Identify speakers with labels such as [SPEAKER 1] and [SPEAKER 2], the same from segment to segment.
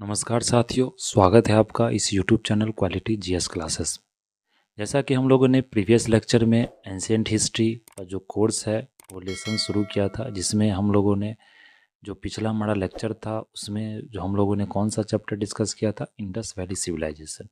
[SPEAKER 1] नमस्कार साथियों, स्वागत है आपका इस YouTube channel quality GS classes. जैसा कि हम लोगों ने प्रीवियस लेक्चर में एंशिएंट हिस्ट्री का जो कोर्स है वो लेसन शुरू किया था, जिसमें हम लोगों ने जो पिछला हमारा लेक्चर था उसमें जो हम लोगों ने कौन सा चैप्टर डिस्कस किया था, इंडस वैली सिविलाइजेशन।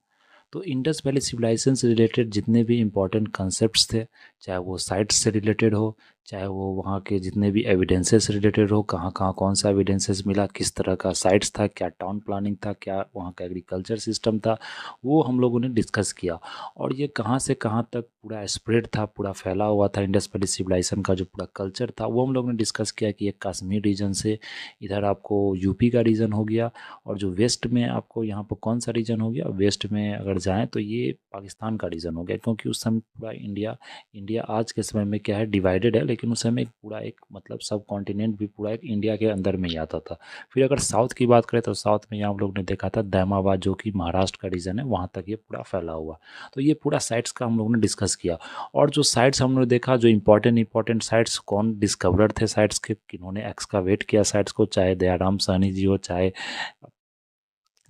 [SPEAKER 1] तो इंडस वैली सिविलाइजेशन से रिलेटेड जितने भी इम्पोर्टेंट कंसेप्ट्स थे, चाहे वो साइट्स से रिलेटेड हो, चाहे वो वहाँ के जितने भी एविडेंसेस से रिलेटेड हो, कहाँ कहाँ कौन सा एविडेंसेस मिला, किस तरह का साइट्स था, क्या टाउन प्लानिंग था, क्या वहाँ का एग्रीकल्चर सिस्टम था, वो हम लोगों ने डिस्कस किया। और ये कहाँ से कहाँ तक पूरा स्प्रेड था, पूरा फैला हुआ था, इंडस वैली सिविलाइजेशन का जो पूरा कल्चर था वो हम लोगों ने डिस्कस किया कि एक कश्मीर रीजन से इधर आपको यूपी का रीजन हो गया, और जो वेस्ट में आपको यहाँ पर कौन सा रीजन हो गया, वेस्ट में अगर जाएँ तो ये पाकिस्तान का रीजन हो गया, क्योंकि उस समय पूरा इंडिया इंडिया आज के समय में क्या है, डिवाइडेड है, लेकिन उस समय पूरा एक मतलब सब कॉन्टिनेंट भी पूरा एक इंडिया के अंदर में ही आता था। फिर अगर साउथ की बात करें तो साउथ में यहाँ हम लोग ने देखा था दैमाबाद, जो कि महाराष्ट्र का रीजन है, वहाँ तक ये पूरा फैला हुआ। तो ये पूरा साइट्स का हम लोग ने डिस्कस किया। और जो साइट्स हमने देखा, जो इंपॉर्टेंट साइट्स कौन डिस्कवरर थे साइट्स के, किन्होंने एक्सकावेट किया साइट्स को, चाहे दयाराम साहनी जी हो, चाहे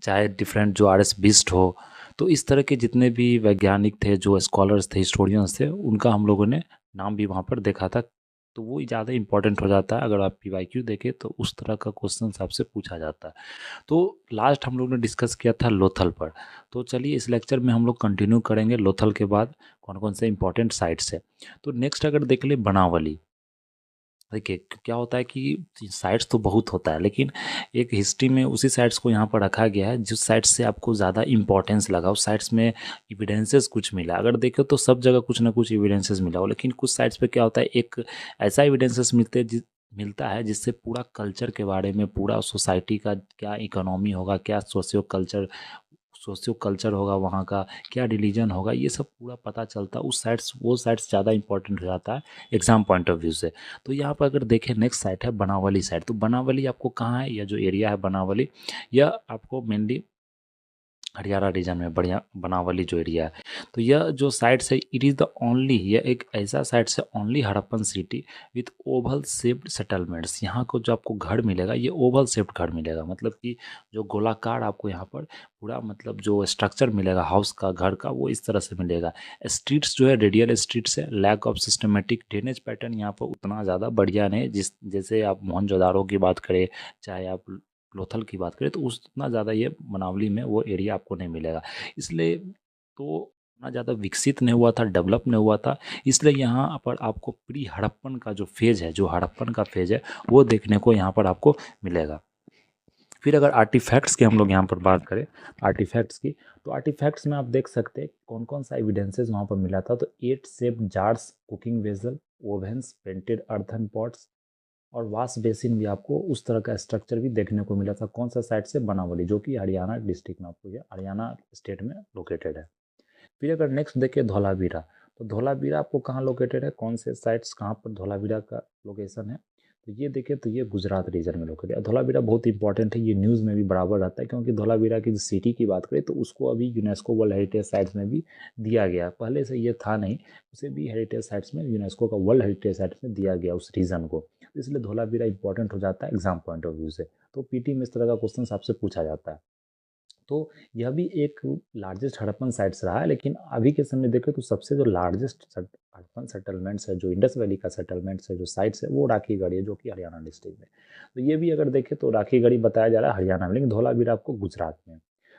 [SPEAKER 1] चाहे डिफरेंट जो आर एस बिस्ट हो। तो इस तरह के जितने भी वैज्ञानिक थे, जो स्कॉलर्स थे, हिस्टोरियंस थे, उनका हम लोगों ने नाम भी वहाँ पर देखा था। तो वो ज़्यादा इंपॉर्टेंट हो जाता है, अगर आप पीवाईक्यू देखें तो उस तरह का क्वेश्चन आपसे पूछा जाता है। तो लास्ट हम लोग ने डिस्कस किया था लोथल पर। तो चलिए इस लेक्चर में हम लोग कंटिन्यू करेंगे लोथल के बाद कौन कौन से इंपॉर्टेंट साइट्स है। तो नेक्स्ट अगर देख ले बनावली। देखिए क्या होता है कि साइट्स तो बहुत होता है, लेकिन एक हिस्ट्री में उसी साइट्स को यहाँ पर रखा गया है जिस साइट्स से आपको ज़्यादा इंपॉर्टेंस लगा, उस साइट्स में इविडेंसेस कुछ मिला। अगर देखो तो सब जगह कुछ ना कुछ इविडेंसेस मिला हो, लेकिन कुछ साइट्स पे क्या होता है, एक ऐसा इविडेंसेस मिलता है जिससे पूरा कल्चर के बारे में, पूरा सोसाइटी का क्या इकोनॉमी होगा, क्या सोशियो कल्चर होगा वहाँ का, क्या रिलीजन होगा, ये सब पूरा पता चलता है। वो साइट्स ज़्यादा इंपॉर्टेंट हो जाता है एग्जाम पॉइंट ऑफ व्यू से। तो यहाँ पर अगर देखें, नेक्स्ट साइट है बनावली साइट। तो बनावली आपको कहाँ है, यह जो एरिया है बनावली, यह आपको मेनली हरियाणा रीजन में बढ़िया बनावली जो एरिया है। तो यह जो साइट्स है, इट इज़ द ओनली, यह एक ऐसा साइट्स है only Harappan city with Oval shaped settlements. यहाँ को जो आपको घर मिलेगा, ये ओवल शेप्ड घर मिलेगा, मतलब कि जो गोलाकार आपको यहाँ पर पूरा मतलब जो स्ट्रक्चर मिलेगा हाउस का, घर का, वो इस तरह से मिलेगा। स्ट्रीट्स जो है रेडियल स्ट्रीट्स है। Lack of systematic drainage pattern यहाँ पर उतना ज़्यादा बढ़िया नहीं, जिस जैसे आप मोहनजोदारो की बात करें, चाहे आप लोथल की बात करें, तो उतना ज़्यादा ये मनावली में वो एरिया आपको नहीं मिलेगा। इसलिए तो उतना ज़्यादा विकसित नहीं हुआ था, डेवलप नहीं हुआ था। इसलिए यहाँ पर आपको प्री हड़प्पन का जो फेज़ है, जो हड़प्पन का फेज़ है, वो देखने को यहाँ पर आपको मिलेगा। फिर अगर आर्टिफैक्ट्स की हम लोग यहाँ पर बात करें, आर्टिफैक्ट्स की, तो आर्टिफैक्ट्स में आप देख सकते हैं कौन कौन सा एविडेंसेस वहाँ पर मिला था। तो 8 shape jars, cooking vessel, Owens, painted earthen pots और वाश बेसिन भी आपको उस तरह का स्ट्रक्चर भी देखने को मिला था। कौन सा साइड से, बनावली, जो कि हरियाणा डिस्ट्रिक्ट में आपको, ये हरियाणा स्टेट में लोकेटेड है। फिर अगर नेक्स्ट देखें धौलावीरा, तो धौलावीरा आपको कहाँ लोकेटेड है, कौन से साइट्स कहाँ पर धौलावीरा का लोकेशन है, तो ये देखें तो ये गुजरात रीजन में लोकेटेड है। धौलावीरा बहुत इंपॉर्टेंट है, ये न्यूज़ में भी बराबर रहता है, क्योंकि धौलावीरा की जो सिटी की बात करें तो उसको अभी यूनेस्को वर्ल्ड हेरिटेज साइट्स में भी दिया गया। पहले से ये था नहीं, उसे भी हेरिटेज साइट्स में, यूनेस्को का वर्ल्ड हेरिटेज साइट्स में दिया गया उस रीजन को। तो इसलिए धौलावीरा इंपॉर्टेंट हो जाता है एग्जाम पॉइंट ऑफ व्यू से। तो पीटी में इस तरह का क्वेश्चन आपसे पूछा जाता है। तो यह भी एक लार्जेस्ट हड़प्पन साइट्स रहा है, लेकिन अभी के समय देखें तो सबसे जो लार्जेस्ट हड़प्पन सेटलमेंट्स है, जो इंडस वैली का सेटलमेंट्स है, जो साइट्स है, वो राखीगढ़ी है, जो कि हरियाणा डिस्ट्रिक्ट में। तो ये भी अगर देखें तो राखीगढ़ी बताया जा रहा है हरियाणा में, लेकिन धौलावीरा आपको गुजरात में।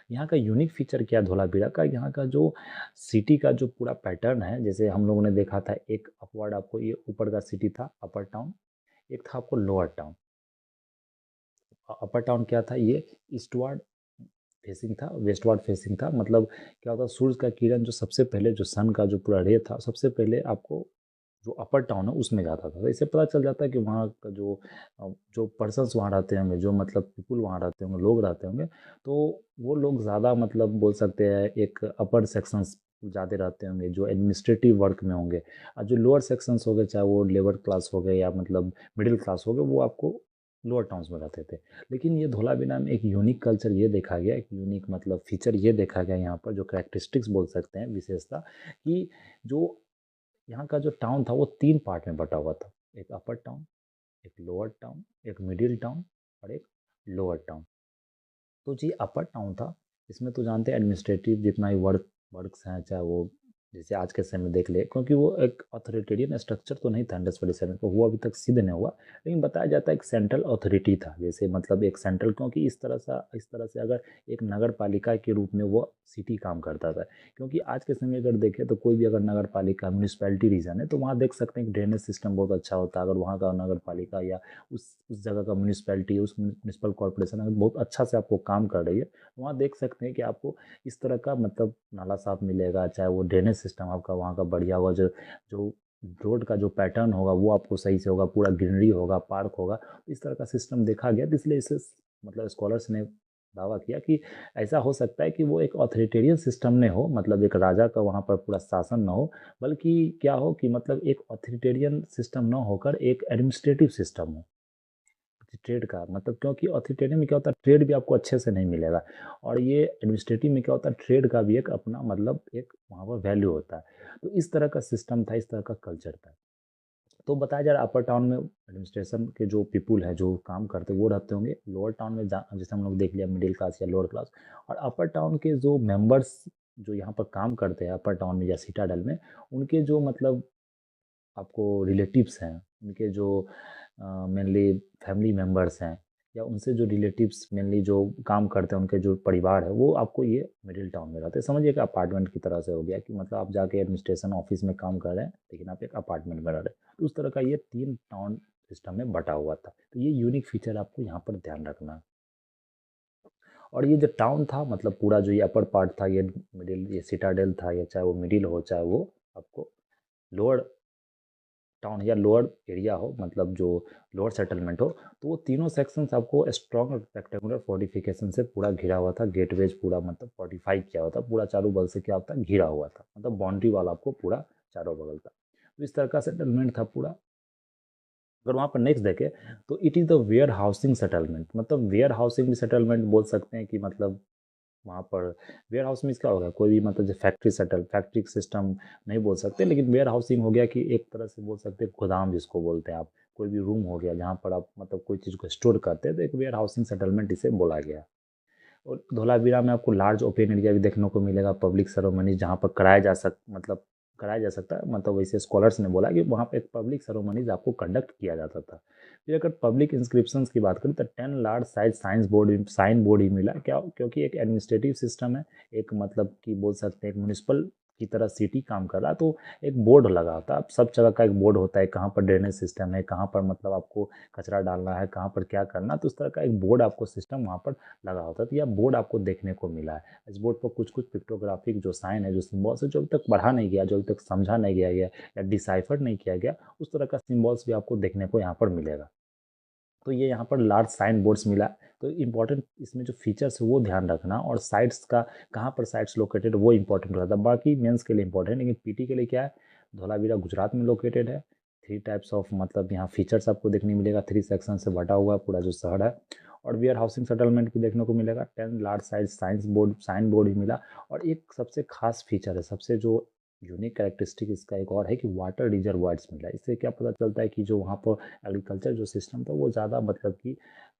[SPEAKER 1] यहाँ का यूनिक फीचर क्या है धौलावीरा का, यहाँ का जो सिटी का जो पूरा पैटर्न है, जैसे हम लोगों ने देखा था, एक अपवर्ड आपको ये ऊपर का सिटी था अपर टाउन, एक था आपको लोअर टाउन। अपर टाउन क्या था, ये ईस्टवर्ड फेसिंग था, वेस्टवर्ड फेसिंग था। मतलब क्या होता, सूरज का किरण जो सबसे पहले, जो सन का जो पूरा रे था, सबसे पहले आपको जो अपर टाउन है उसमें जाता था। तो इससे पता चल जाता है कि वहाँ का जो पर्सन्स वहाँ रहते होंगे, जो मतलब पीपुल वहाँ रहते होंगे, लोग रहते होंगे, तो वो लोग ज़्यादा मतलब बोल सकते हैं एक अपर सेक्शंस ज़्यादा रहते होंगे, जो एडमिनिस्ट्रेटिव वर्क में होंगे। और जो लोअर सेक्शंस हो गए, चाहे वो लेबर क्लास हो गए या मतलब मिडिल क्लास हो गए, वो आपको लोअर टाउन्स में रहते थे। लेकिन ये धोलावीरा में एक यूनिक कल्चर ये देखा गया, एक यूनिक मतलब फीचर ये देखा गया यहाँ पर, जो कैरेक्टरिस्टिक्स बोल सकते हैं, विशेषता, कि जो यहाँ का जो टाउन था वो 3 पार्ट में बटा हुआ था। एक अपर टाउन, एक लोअर टाउन, एक मिडिल टाउन और एक लोअर टाउन। तो जी अपर टाउन था। इसमें तो जानते हैं एडमिनिस्ट्रेटिव जितना भी वर्क्स हैं, चाहे वो जैसे आज के समय में देख ले, क्योंकि वो एक अथॉरिटेरियन स्ट्रक्चर तो नहीं था इंडस वैली शहर में, तो वो अभी तक सिद्ध नहीं हुआ। लेकिन बताया जाता है एक सेंट्रल अथॉरिटी था, जैसे मतलब एक सेंट्रल, क्योंकि इस तरह से अगर एक नगर पालिका के रूप में वो सिटी काम करता था। क्योंकि आज के समय अगर देखें तो कोई भी अगर नगर पालिका म्यूनिसपैलिटी रीजन है तो वहाँ देख सकते हैं कि ड्रेनेज सिस्टम बहुत अच्छा होता है। अगर वहाँ का नगर पालिका या उस जगह का म्यूनिसपैलिटी, उस म्यूनिसिपल कॉर्पोरेशन अगर बहुत अच्छा से आपको काम कर रही है, तो वहाँ देख सकते हैं कि आपको इस तरह का मतलब नाला साफ मिलेगा, चाहे वो ड्रेनेज सिस्टम आपका वहाँ का बढ़िया होगा, जो जो रोड का जो पैटर्न होगा वो आपको सही से होगा, पूरा ग्रीनरी होगा, पार्क होगा। तो इस तरह का सिस्टम देखा गया, तो इसलिए इसे मतलब स्कॉलर्स ने दावा किया कि ऐसा हो सकता है कि वो एक ऑथोरिटेरियन सिस्टम ने हो, मतलब एक राजा का वहाँ पर पूरा शासन ना हो, बल्कि क्या हो कि मतलब एक ऑथोरिटेरियन सिस्टम ना होकर एक एडमिनिस्ट्रेटिव सिस्टम हो ट्रेड का। मतलब क्योंकि ऑथोरिटेरियन में क्या होता है, ट्रेड भी आपको अच्छे से नहीं मिलेगा, और ये एडमिनिस्ट्रेटिव में क्या होता है, ट्रेड का भी एक अपना मतलब एक वहाँ पर वैल्यू होता है। तो इस तरह का सिस्टम था, इस तरह का कल्चर था। तो बताया जा रहा है अपर टाउन में एडमिनिस्ट्रेशन के जो पीपुल है, जो काम करते हैं वो रहते होंगे। लोअर टाउन में जैसे हम लोग देख लिया मिडिल क्लास या लोअर क्लास। और अपर टाउन के जो मेंबर्स जो यहाँ पर काम करते हैं अपर टाउन में या सिटाडेल में, उनके जो मतलब आपको रिलेटिव्स हैं, उनके जो मेनली फैमिली मेंबर्स हैं, या उनसे जो रिलेटिव्स मेनली जो काम करते हैं, उनके जो परिवार है, वो आपको ये मिडिल टाउन में रहते हैं। समझिए कि अपार्टमेंट की तरह से हो गया कि मतलब आप जाके एडमिनिस्ट्रेशन ऑफिस में काम कर रहे हैं, लेकिन आप एक अपार्टमेंट में रह रहे हैं। तो उस तरह का ये 3 टाउन सिस्टम में बटा हुआ था। तो ये यूनिक फीचर आपको यहाँ पर ध्यान रखना है। और ये जो टाउन था, मतलब पूरा जो ये अपर पार्ट था, ये मिडिल, ये सिटाडेल था, या चाहे वो मिडिल हो चाहे वो आपको लोअर टाउन या लोअर एरिया हो, मतलब जो लोअर सेटलमेंट हो, तो वो तीनों सेक्शंस आपको स्ट्रॉन्ग रेक्टेंगुलर फोर्टिफिकेशन से पूरा घिरा हुआ था। गेटवेज पूरा मतलब फोर्टिफाई किया हुआ था, पूरा चारों बगल से क्या होता है, घिरा हुआ था, मतलब बाउंड्री वाला आपको पूरा चारों बगल था। तो इस तरह का सेटलमेंट था पूरा। अगर वहाँ पर नेक्स्ट देखें तो it is the ware housing settlement. मतलब वेयर हाउसिंग सेटलमेंट बोल सकते हैं कि मतलब वहाँ पर वेयर हाउस में क्या होगा, कोई भी मतलब जो फैक्ट्री सिस्टम नहीं बोल सकते, लेकिन वेयर हाउसिंग हो गया कि एक तरह से बोल सकते हैं गोदाम जिसको बोलते हैं आप। कोई भी रूम हो गया जहाँ पर आप मतलब कोई चीज़ को स्टोर करते हैं, तो एक वेयर हाउसिंग सेटलमेंट इसे बोला गया। और धोलावीरा में आपको लार्ज ओपन एरिया भी देखने को मिलेगा, पब्लिक सेरेमनी जहाँ पर कराया जा सकता है। मतलब वैसे स्कॉलर्स ने बोला कि वहाँ पे एक पब्लिक सेरेमनीज आपको कंडक्ट किया जाता था। फिर अगर पब्लिक इंस्क्रिप्शन की बात करें तो 10 लार्ज साइज साइन बोर्ड ही मिला क्या, क्योंकि एक एडमिनिस्ट्रेटिव सिस्टम है, एक मतलब कि बोल सकते हैं एक म्यूनिसिपल की तरह सिटी काम कर रहा है, तो एक बोर्ड लगा होता है। अब सब जगह का एक बोर्ड होता है, कहाँ पर ड्रेनेज सिस्टम है, कहाँ पर मतलब आपको कचरा डालना है, कहाँ पर क्या करना, तो उस तरह का एक बोर्ड आपको सिस्टम वहाँ पर लगा होता है। तो यह बोर्ड आपको देखने को मिला है। इस बोर्ड पर कुछ कुछ पिक्टोग्राफिक जो साइन है, जो सिम्बॉल्स है, जो अभी तक पढ़ा नहीं गया, जो अभी तक समझा नहीं गया गया या डिसाइफर नहीं किया गया, उस तरह का सिम्बॉल्स भी आपको देखने को यहाँ पर मिलेगा। तो ये यहाँ पर लार्ज साइन बोर्ड्स मिला। तो इम्पोर्टेंट इसमें जो फीचर्स है वो ध्यान रखना, और साइट्स का कहाँ पर साइट्स लोकेटेड वो इंपॉर्टेंट रहता है। बाकी मेंस के लिए इंपॉर्टेंट, लेकिन पीटी के लिए क्या है, धोलावीरा गुजरात में लोकेटेड है। 3 टाइप्स ऑफ मतलब यहाँ फीचर्स आपको देखने मिलेगा, 3 सेक्शन से बटा हुआ है पूरा जो शहर है। और वेयर हाउसिंग सेटलमेंट भी देखने को मिलेगा, 10 लार्ज साइन बोर्ड भी मिला। और एक सबसे खास फीचर है, सबसे जो यूनिक कैरेक्टरिस्टिक इसका एक और है कि वाटर रिजर्वायर्स मिला। इससे क्या पता चलता है कि जो वहाँ पर एग्रीकल्चर जो सिस्टम था वो ज़्यादा मतलब कि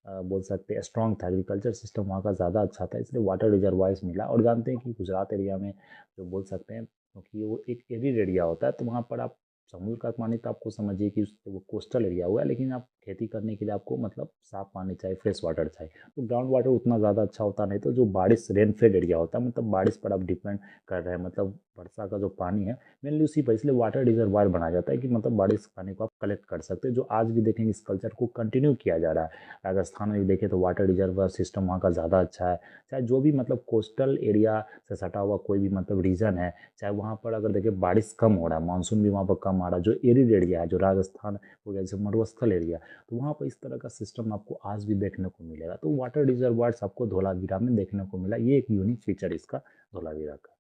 [SPEAKER 1] बोल सकते हैं स्ट्रॉन्ग था, एग्रीकल्चर सिस्टम वहाँ का ज़्यादा अच्छा था, इसलिए वाटर रिजर्वायर्स मिला। और जानते हैं कि गुजरात एरिया में जो बोल सकते हैं, क्योंकि वो एक एरिड एरिया होता है, तो वहाँ पर आप समुद्र का पानी तो आपको समझिए कि वो कोस्टल एरिया हुआ है, लेकिन आप खेती करने के लिए आपको मतलब साफ पानी चाहिए, फ्रेश वाटर चाहिए। तो ग्राउंड वाटर उतना ज़्यादा अच्छा होता नहीं, तो जो बारिश रेनफेड एरिया होता है, मतलब बारिश पर आप डिपेंड कर रहे हैं, मतलब वर्षा का जो पानी है मेनली उसी पर, इसलिए वाटर रिजर्वायर बनाया जाता है कि मतलब बारिश के पानी को आप कलेक्ट कर सकते हैं, जो आज भी देखेंगे इस कल्चर को कंटिन्यू किया जा रहा है। राजस्थान में भी देखें तो वाटर रिजर्वायर सिस्टम वहाँ का ज़्यादा अच्छा है। चाहे जो भी मतलब कोस्टल एरिया से सटा हुआ कोई भी मतलब रीजन है, चाहे वहाँ पर अगर देखें बारिश कम हो रहा है, मानसून भी वहाँ पर कम आ रहा है, जो एरिड एरिया है, जो राजस्थान हो गया जैसे मरुस्थल एरिया, तो वहाँ पर इस तरह का सिस्टम आपको आज भी देखने को मिलेगा। तो वाटर रिजर्वायर्स आपको धोलावीरा में देखने को मिला, ये एक यूनिक फीचर इसका धोलावीरा का।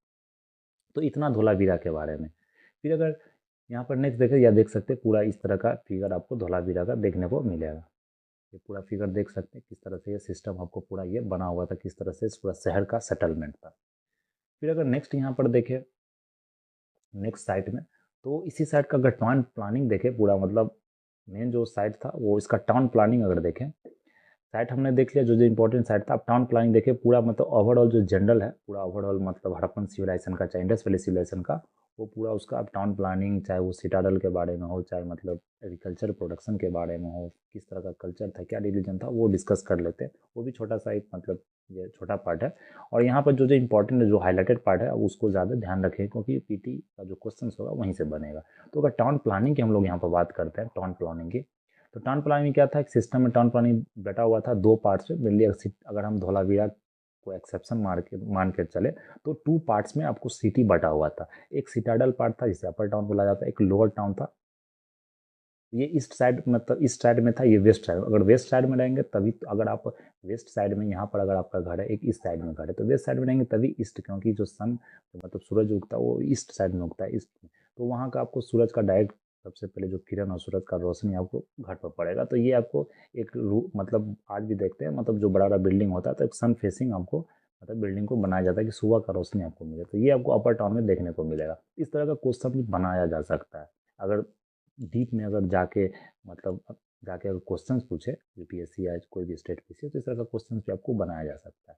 [SPEAKER 1] तो इतना धोलावीरा के बारे में। फिर अगर यहाँ पर नेक्स्ट देखें, या देख सकते हैं पूरा इस तरह का फिगर आपको धोलावीरा का देखने को मिलेगा। ये पूरा फिगर देख सकते हैं किस तरह से ये सिस्टम आपको पूरा ये बना हुआ था, किस तरह से इस पूरा शहर का सेटलमेंट था। फिर अगर नेक्स्ट यहाँ पर देखें, नेक्स्ट साइट में, तो इसी साइट का अगर टाउन प्लानिंग देखें पूरा, मतलब मेन जो साइट था वो इसका टाउन प्लानिंग अगर देखें, साइट हमने देख लिया, जो जो इंपॉर्टेंट साइट था। अब टाउन प्लानिंग देखिए, पूरा मतलब ओवरऑल जो जनरल है, पूरा ओवरऑल मतलब हड़प्पन सिविलाइजेशन का, चाहे इंडस वैली सिविलाइजेशन का, वो पूरा उसका अब टाउन प्लानिंग, चाहे वो सिटाडल के बारे में हो, चाहे मतलब एग्रीकल्चर प्रोडक्शन के बारे में हो, किस तरह का कल्चर था, क्या रिलीजन था, वो डिस्कस कर लेते हैं। वो भी छोटा सा एक मतलब ये छोटा पार्ट है। और यहाँ पर जो जो इंपॉर्टेंट जो हाईलाइटेड पार्ट है उसको ज़्यादा ध्यान रखें, क्योंकि पीटी का जो क्वेश्चन होगा वहीं से बनेगा। तो अगर टाउन प्लानिंग की हम लोग यहाँ पर बात करते हैं, टाउन प्लानिंग की, तो टाउन प्लानिंग क्या था, एक सिस्टम में टाउन प्लानिंग बैठा हुआ था दो पार्ट्स में मेनली। अगर हम धोलावीरा को एक्सेप्शन मान के चले, तो टू पार्ट्स में आपको सिटी बटा हुआ था। एक सिटाडल पार्ट था जिसे अपर टाउन बोला जाता है, एक लोअर टाउन था। ये ईस्ट साइड मतलब ईस्ट साइड में था, ये वेस्ट साइड। अगर वेस्ट साइड में रहेंगे तभी तो, अगर आप वेस्ट साइड में यहाँ पर अगर आपका घर है, एक ईस्ट साइड में घर है, तो वेस्ट साइड में रहेंगे तभी ईस्ट, क्योंकि जो सन मतलब सूरज उगता है वो ईस्ट साइड में उगता है, ईस्ट में। तो वहाँ का आपको सूरज का डायरेक्ट सबसे पहले जो किरण और सूरज का रोशनी आपको घर पर पड़ेगा। तो ये आपको एक मतलब आज भी देखते हैं, मतलब जो बड़ा बड़ा बिल्डिंग होता है तो एक सन फेसिंग आपको मतलब बिल्डिंग को बनाया जाता है कि सुबह का रोशनी आपको मिले। तो ये आपको अपर टाउन में देखने को मिलेगा। इस तरह का क्वेश्चन भी बनाया जा सकता है। अगर डीप में अगर जाके मतलब जाके अगर क्वेश्चंस पूछे यूपीएससी या कोई भी स्टेट पीसी, तो इस तरह का क्वेश्चंस भी आपको बनाया जा सकता है।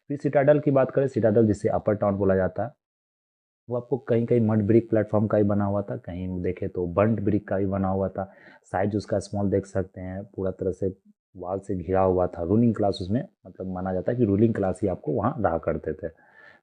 [SPEAKER 1] फिर सिटाडल की बात करें, सिटाडल जिसे अपर टाउन बोला जाता है, वो आपको कहीं कहीं मड ब्रिक प्लेटफॉर्म का ही बना हुआ था, कहीं देखे तो बर्न्ट ब्रिक का ही बना हुआ था। साइज उसका स्मॉल देख सकते हैं, पूरा तरह से वाल से घिरा हुआ था। रूलिंग क्लास उसमें मतलब माना जाता है कि रूलिंग क्लास ही आपको वहाँ रहा करते थे।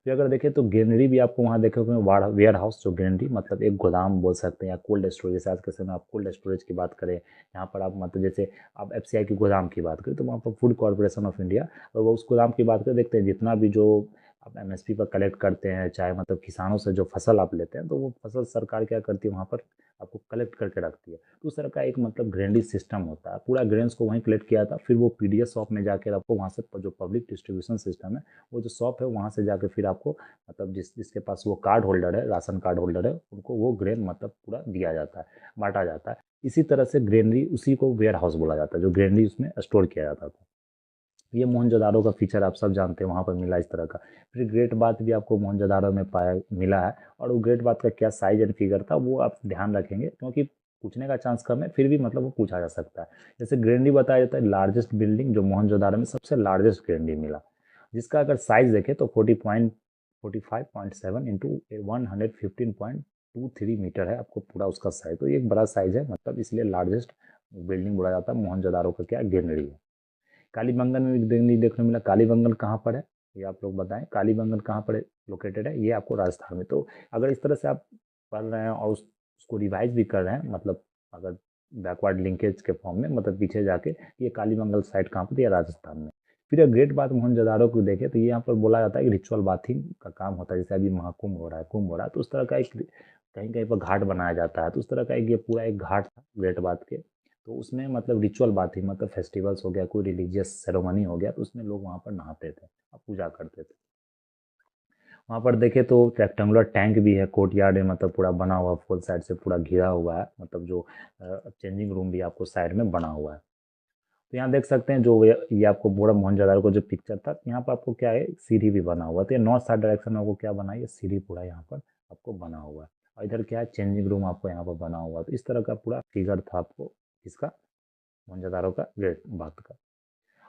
[SPEAKER 1] फिर अगर देखें तो ग्रेनरी भी आपको वहाँ देखोगे, वेयर हाउस, जो ग्रेनरी मतलब एक गोदाम बोल सकते हैं या कोल्ड स्टोरेज। जैसे आज के समय आप कोल्ड स्टोरेज की बात करें, यहाँ पर आप मतलब जैसे आप एफसीआई की गोदाम की बात करें, तो वहाँ पर फूड कॉर्पोरेशन ऑफ इंडिया, और वो उस गोदाम की बात करें, देखते हैं जितना भी जो आप एमएसपी पर कलेक्ट करते हैं, चाहे मतलब किसानों से जो फसल आप लेते हैं, तो वो फसल सरकार क्या करती है वहाँ पर आपको कलेक्ट करके रखती है। तो उस तरह का एक मतलब ग्रेनरी सिस्टम होता है। पूरा ग्रेन्स को वहीं कलेक्ट किया था, फिर वो पीडीएस शॉप में जाकर आपको वहाँ से जो पब्लिक डिस्ट्रीब्यूशन सिस्टम है, वो जो शॉप है वहाँ से जाकर फिर आपको मतलब जिसके पास वो कार्ड होल्डर है, राशन कार्ड होल्डर है, उनको वो ग्रेन मतलब पूरा दिया जाता है, बांटा जाता है। इसी तरह से ग्रेनरी, उसी को वेयर हाउस बोला जाता है, जो ग्रेनरी उसमें स्टोर किया जाता था। ये मोहनजोदारो का फीचर आप सब जानते हैं, वहाँ पर मिला इस तरह का। फिर ग्रेट बाथ भी आपको मोहनजोदारो में पाया मिला है। और वो ग्रेट बाथ का क्या साइज एंड फिगर था वो आप ध्यान रखेंगे, क्योंकि पूछने का चांस कम है, फिर भी मतलब वो पूछा जा सकता है। जैसे ग्रेनरी बताया जाता है लार्जेस्ट बिल्डिंग, जो मोहनजोदारो में सबसे लार्जेस्ट ग्रेनरी मिला, जिसका अगर साइज देखें तो 45.7 इंटू 115.23 मीटर है आपको पूरा उसका साइज। तो ये एक बड़ा साइज है, मतलब इसलिए लार्जेस्ट बिल्डिंग बोला जाता है मोहनजोदारो का क्या ग्रेनरी है। कालीबंगन में भी देखने मिला। कालीबंगन कहाँ पर है, ये आप लोग बताएं, कालीबंगन कहाँ पर लोकेटेड है? ये आपको राजस्थान में। तो अगर इस तरह से आप पढ़ रहे हैं और उसको रिवाइज भी कर रहे हैं, मतलब अगर बैकवर्ड लिंकेज के फॉर्म में, मतलब पीछे जाके, ये कालीबंगन साइड कहाँ पर है? राजस्थान में। फिर ग्रेट बाथ मोहनजोदारो को देखें तो ये यहाँ पर बोला जाता है कि रिचुअल बाथिंग का काम होता है। जैसे अभी महाकुंभ हो रहा है, कुंभ हो रहा है, तो उस तरह का एक कहीं कहीं पर घाट बनाया जाता है। तो उस तरह का एक ये पूरा एक घाट था ग्रेट बाथ के। तो उसमें मतलब रिचुअल बात ही, मतलब फेस्टिवल्स हो गया, कोई रिलीजियस सेरेमनी हो गया, तो उसमें लोग वहाँ पर नहाते थे और पूजा करते थे। वहाँ पर देखे तो रेक्टेंगुलर टैंक भी है, कोर्टयार्ड है, मतलब पूरा बना हुआ, फुल साइड से पूरा घिरा हुआ है, मतलब जो चेंजिंग रूम भी आपको साइड में बना हुआ है। तो यहाँ देख सकते हैं जो ये आपको पूरा मोहनजोदारो को जो पिक्चर था, यहाँ पर आपको क्या है, सीढ़ी भी बना हुआ। तो ये नॉर्थ साइड डायरेक्शन में आपको क्या बना है, ये सीढ़ी पूरा यहाँ पर आपको बना हुआ है। और इधर क्या है, चेंजिंग रूम आपको यहाँ पर बना हुआ है। तो इस तरह का पूरा फिगर था आपको इसका, मोहनजोदारो का, ग्रेट बात का।